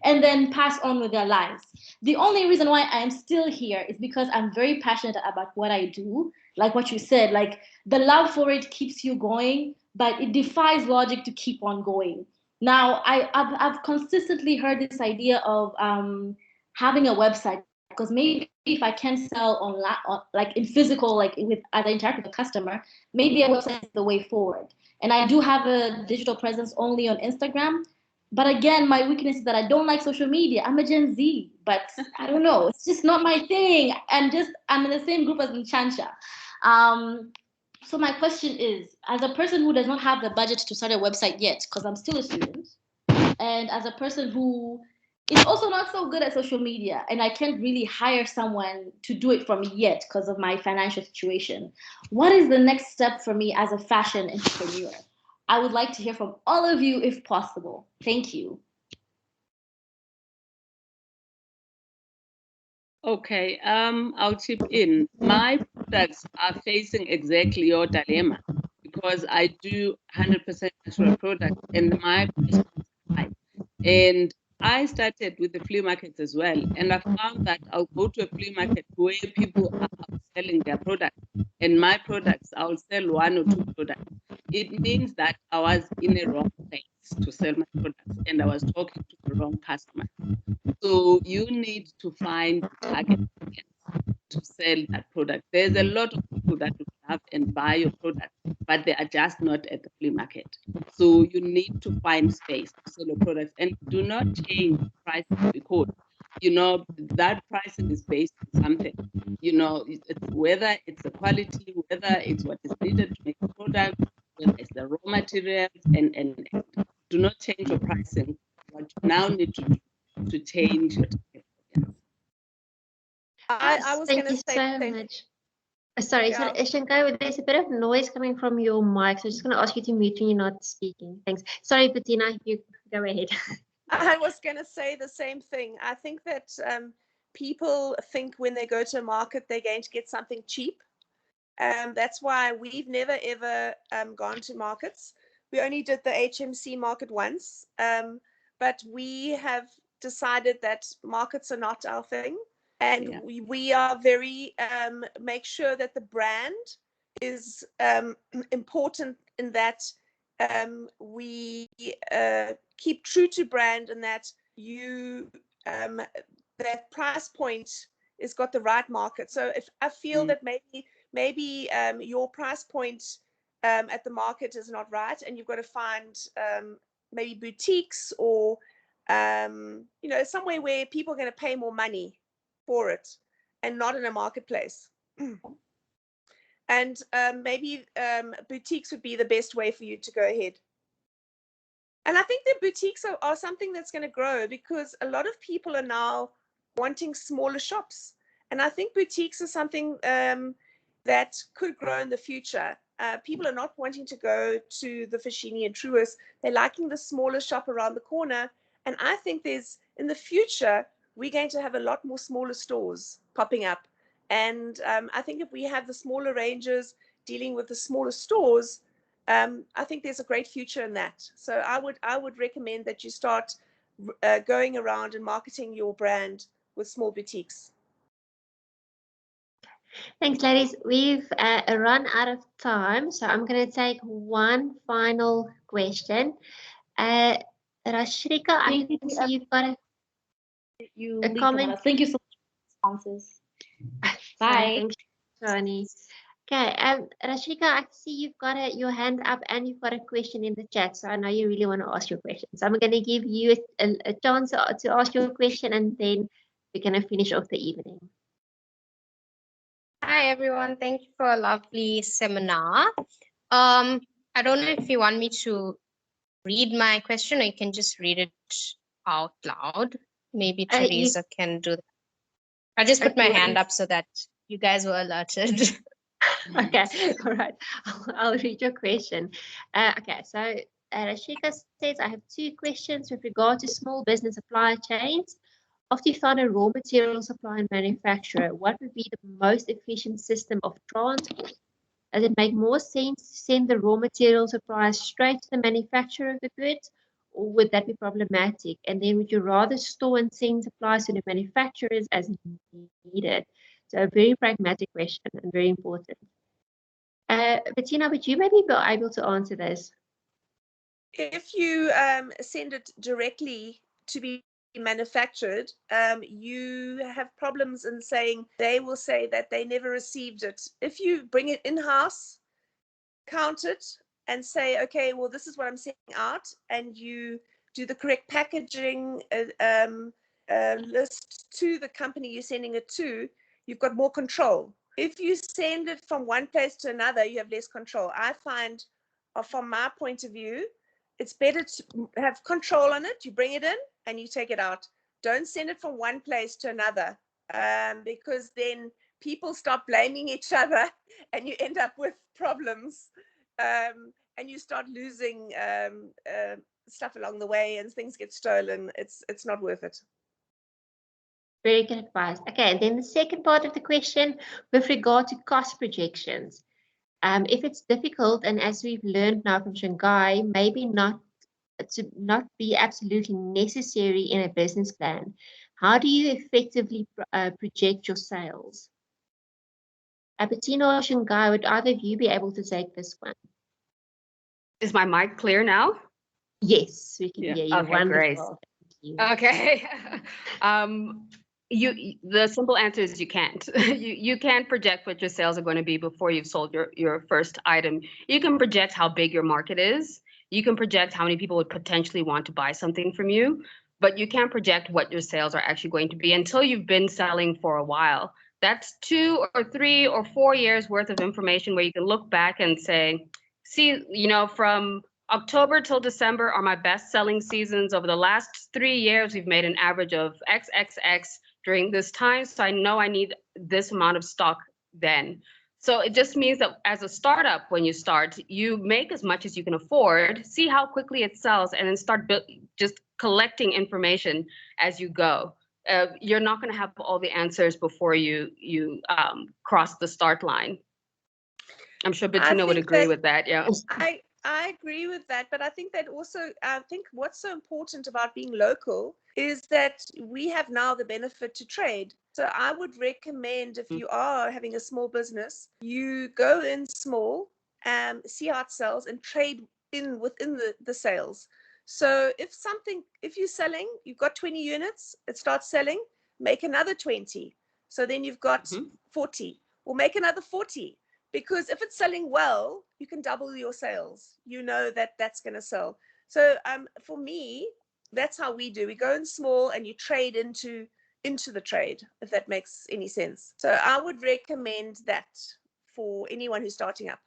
and then pass on with their lives. The only reason why I'm still here is because I'm very passionate about what I do. Like what you said, like the love for it keeps you going, but it defies logic to keep on going. Now, I've consistently heard this idea of having a website because maybe if I can sell online, like in physical, like with as I interact with the customer, maybe a website is the way forward. And I do have a digital presence only on Instagram. But again, my weakness is that I don't like social media. I'm a Gen Z, but I don't know. It's just not my thing. I'm in the same group as Nchansha. Um, so my question is, as a person who does not have the budget to start a website yet, because I'm still a student, and as a person who is also not so good at social media, and I can't really hire someone to do it for me yet because of my financial situation, what is the next step for me as a fashion entrepreneur? I would like to hear from all of you if possible. Thank you. Okay, I'll chip in. My products are facing exactly your dilemma because I do 100% natural products and my price points are high. And I started with the flea markets as well. And I found that I'll go to a flea market where people are selling their products. And my products, I'll sell one or two products. It means that I was in a wrong place to sell my products and I was talking to the wrong customer. So you need to find the target audience to sell that product. There's a lot of people that would love and buy your product, but they are just not at the flea market. So you need to find space to sell your products and do not change pricing because you know that pricing is based on something. You know, it's whether it's the quality, whether it's what is needed to make the product, whether it's the raw materials, and do not change your pricing what now need to change your target audience. I was Thank going you to say so the same. much. Sorry, Yeah. Shankai, there's a bit of noise coming from your mic, so I'm just going to ask you to mute when you're not speaking. Thanks. Sorry, Bettina, you go ahead. I was going to say the same thing. I think that people think when they go to a market, they're going to get something cheap. That's why we've never, ever gone to markets. We only did the HMC market once, but we have decided that markets are not our thing. And we are very, make sure that the brand is important in that we keep true to brand, and that you that price point has got the right market. So if I feel that maybe your price point at the market is not right, and you've got to find maybe boutiques or somewhere where people are going to pay more money for it, and not in a marketplace. And maybe boutiques would be the best way for you to go ahead. And I think that boutiques are something that's going to grow, because a lot of people are now wanting smaller shops. And I think boutiques are something that could grow in the future. People are not wanting to go to the Fashini and Truworths. They're liking the smaller shop around the corner. And I think in the future, we're going to have a lot more smaller stores popping up. And I think if we have the smaller ranges dealing with the smaller stores, I think there's a great future in that. So I would recommend that you start going around and marketing your brand with small boutiques. Thanks, ladies. We've run out of time, so I'm going to take one final question. Rashrika, I can see you've got a comment. Thank you so much for the responses. Bye. Thanks, Tony. Okay, Rashrika, I see you've got your hand up and you've got a question in the chat, so I know you really want to ask your question. So I'm going to give you a chance to ask your question, and then we're going to finish off the evening. Hi, everyone. Thank you for a lovely seminar. I don't know if you want me to read my question, or you can just read it out loud. Maybe Teresa can do that. I just put my hand up so that you guys were alerted. Okay, all right. I'll read your question. Okay, so Rashika says, I have two questions with regard to small business supply chains. After you found a raw material supply and manufacturer, what would be the most efficient system of transport? Does it make more sense to send the raw material supplies straight to the manufacturer of the goods, or would that be problematic? And then would you rather store and send supplies to the manufacturers as needed? So a very pragmatic question and very important. Bettina, would you maybe be able to answer this? If you send it directly to be manufactured, you have problems in saying, they will say that they never received it. If you bring it in-house, count it, and say, okay, well, this is what I'm sending out, and you do the correct packaging list to the company you're sending it to, you've got more control. If you send it from one place to another, you have less control. I find, from my point of view, it's better to have control on it. You bring it in and you take it out. Don't send it from one place to another, because then people start blaming each other and you end up with problems, and you start losing stuff along the way, and things get stolen. It's not worth it. Very good advice. Okay, and then the second part of the question with regard to cost projections. If it's difficult, and as we've learned now from Shanghai, maybe not be absolutely necessary in a business plan, how do you effectively project your sales? Bettina or Shanghai, would either of you be able to take this one? Is my mic clear now? Yes, we can hear you. Okay, Wonderful. great. Okay. The simple answer is you can't. You can't project what your sales are going to be before you've sold your first item. You can project how big your market is. You can project how many people would potentially want to buy something from you, but you can't project what your sales are actually going to be until you've been selling for a while. That's 2 or 3 or 4 years worth of information where you can look back and say, see, from October till December are my best selling seasons. Over the last 3 years, we've made an average of XXX during this time. So I know I need this amount of stock then. So it just means that as a startup, when you start, you make as much as you can afford, see how quickly it sells, and then start just collecting information as you go. You're not going to have all the answers before you cross the start line. I'm sure Bettina would agree with that. Yeah. I agree with that, but I think that also, I think what's so important about being local is that we have now the benefit to trade. So I would recommend, if you are having a small business, you go in small, see how it sells, and trade within the sales. So if you're selling, you've got 20 units, it starts selling, make another 20. So then you've got 40, or make another 40. Because if it's selling well, you can double your sales. You know that that's going to sell. So for me, that's how we do. We go in small and you trade into the trade, if that makes any sense. So I would recommend that for anyone who's starting up.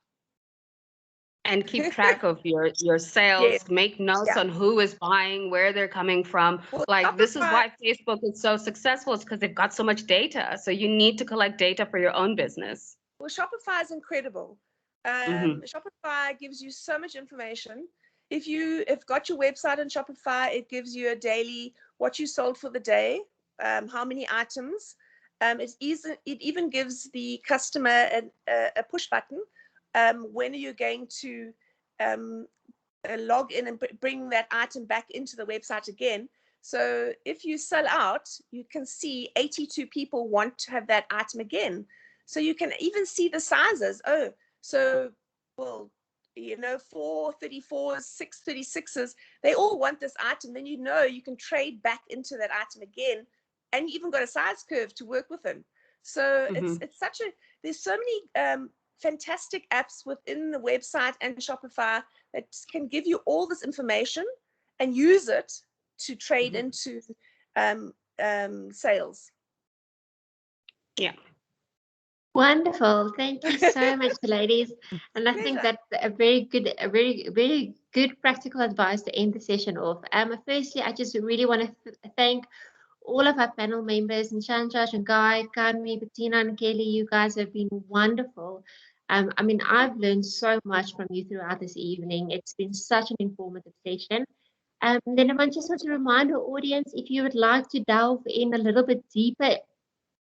And keep track of your sales. Yes. Make notes on who is buying, where they're coming from. Well, like this is why Facebook is so successful. It's because they've got so much data. So you need to collect data for your own business. Well, Shopify is incredible. Shopify gives you so much information. If you've got your website on Shopify, it gives you a daily what you sold for the day, how many items. It even gives the customer a push button. When are you going to log in and bring that item back into the website again? So if you sell out, you can see 82 people want to have that item again. So you can even see the sizes. Oh, so, well, 434s, 636s, they all want this item. Then you can trade back into that item again. And you even got a size curve to work within. So it's such there's so many fantastic apps within the website and Shopify that can give you all this information and use it to trade into sales. Yeah. Wonderful. Thank you so much, ladies. And I think that's a very good practical advice to end the session off. Firstly, I just really want to thank all of our panel members, Nshanja, Shangai, Kanmi, Bettina, and Kelly. You guys have been wonderful. I mean, I've learned so much from you throughout this evening. It's been such an informative session. Then I just want to remind our audience, if you would like to delve in a little bit deeper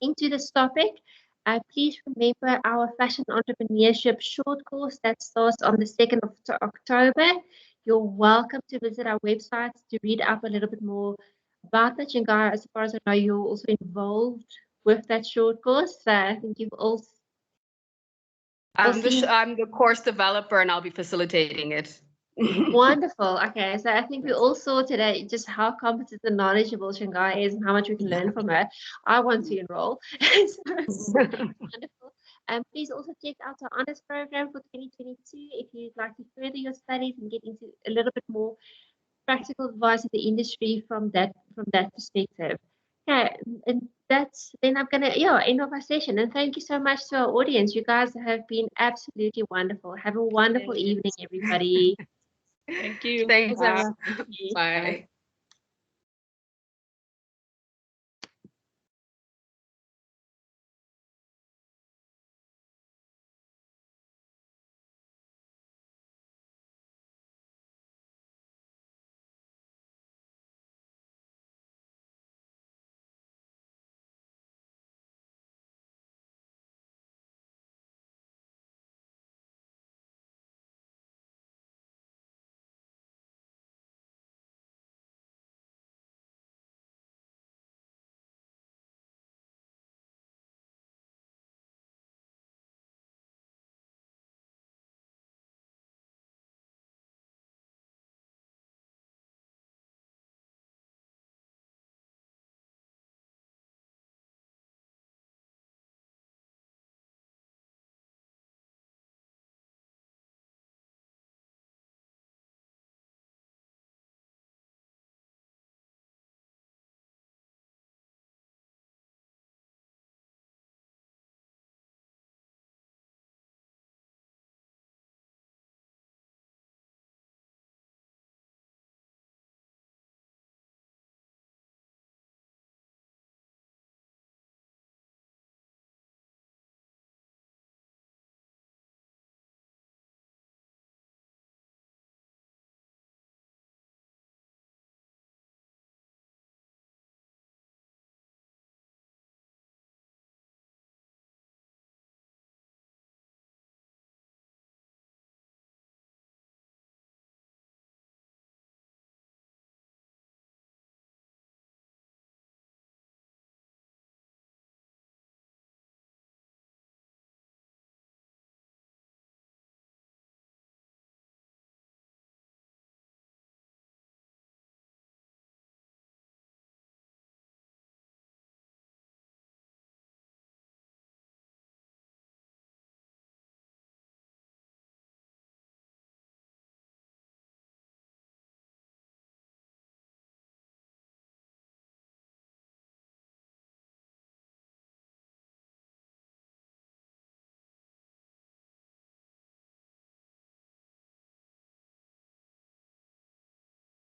into this topic, please remember our Fashion Entrepreneurship short course that starts on the 2nd of October. You're welcome to visit our website to read up a little bit more about that. Shangai, as far as I know, you're also involved with that short course. So I think you've also... I'm the course developer and I'll be facilitating it. Wonderful. Okay, so I think we all saw today just how competent and knowledgeable Shangai is and how much we can learn from her. I want to enroll. Wonderful. Please also check out our honors program for 2022 if you'd like to further your studies and get into a little bit more practical advice in the industry from that perspective. Okay, and then I'm gonna end of our session. And thank you so much to our audience. You guys have been absolutely wonderful. Have a wonderful evening, everybody. Thank you. Thanks. Bye.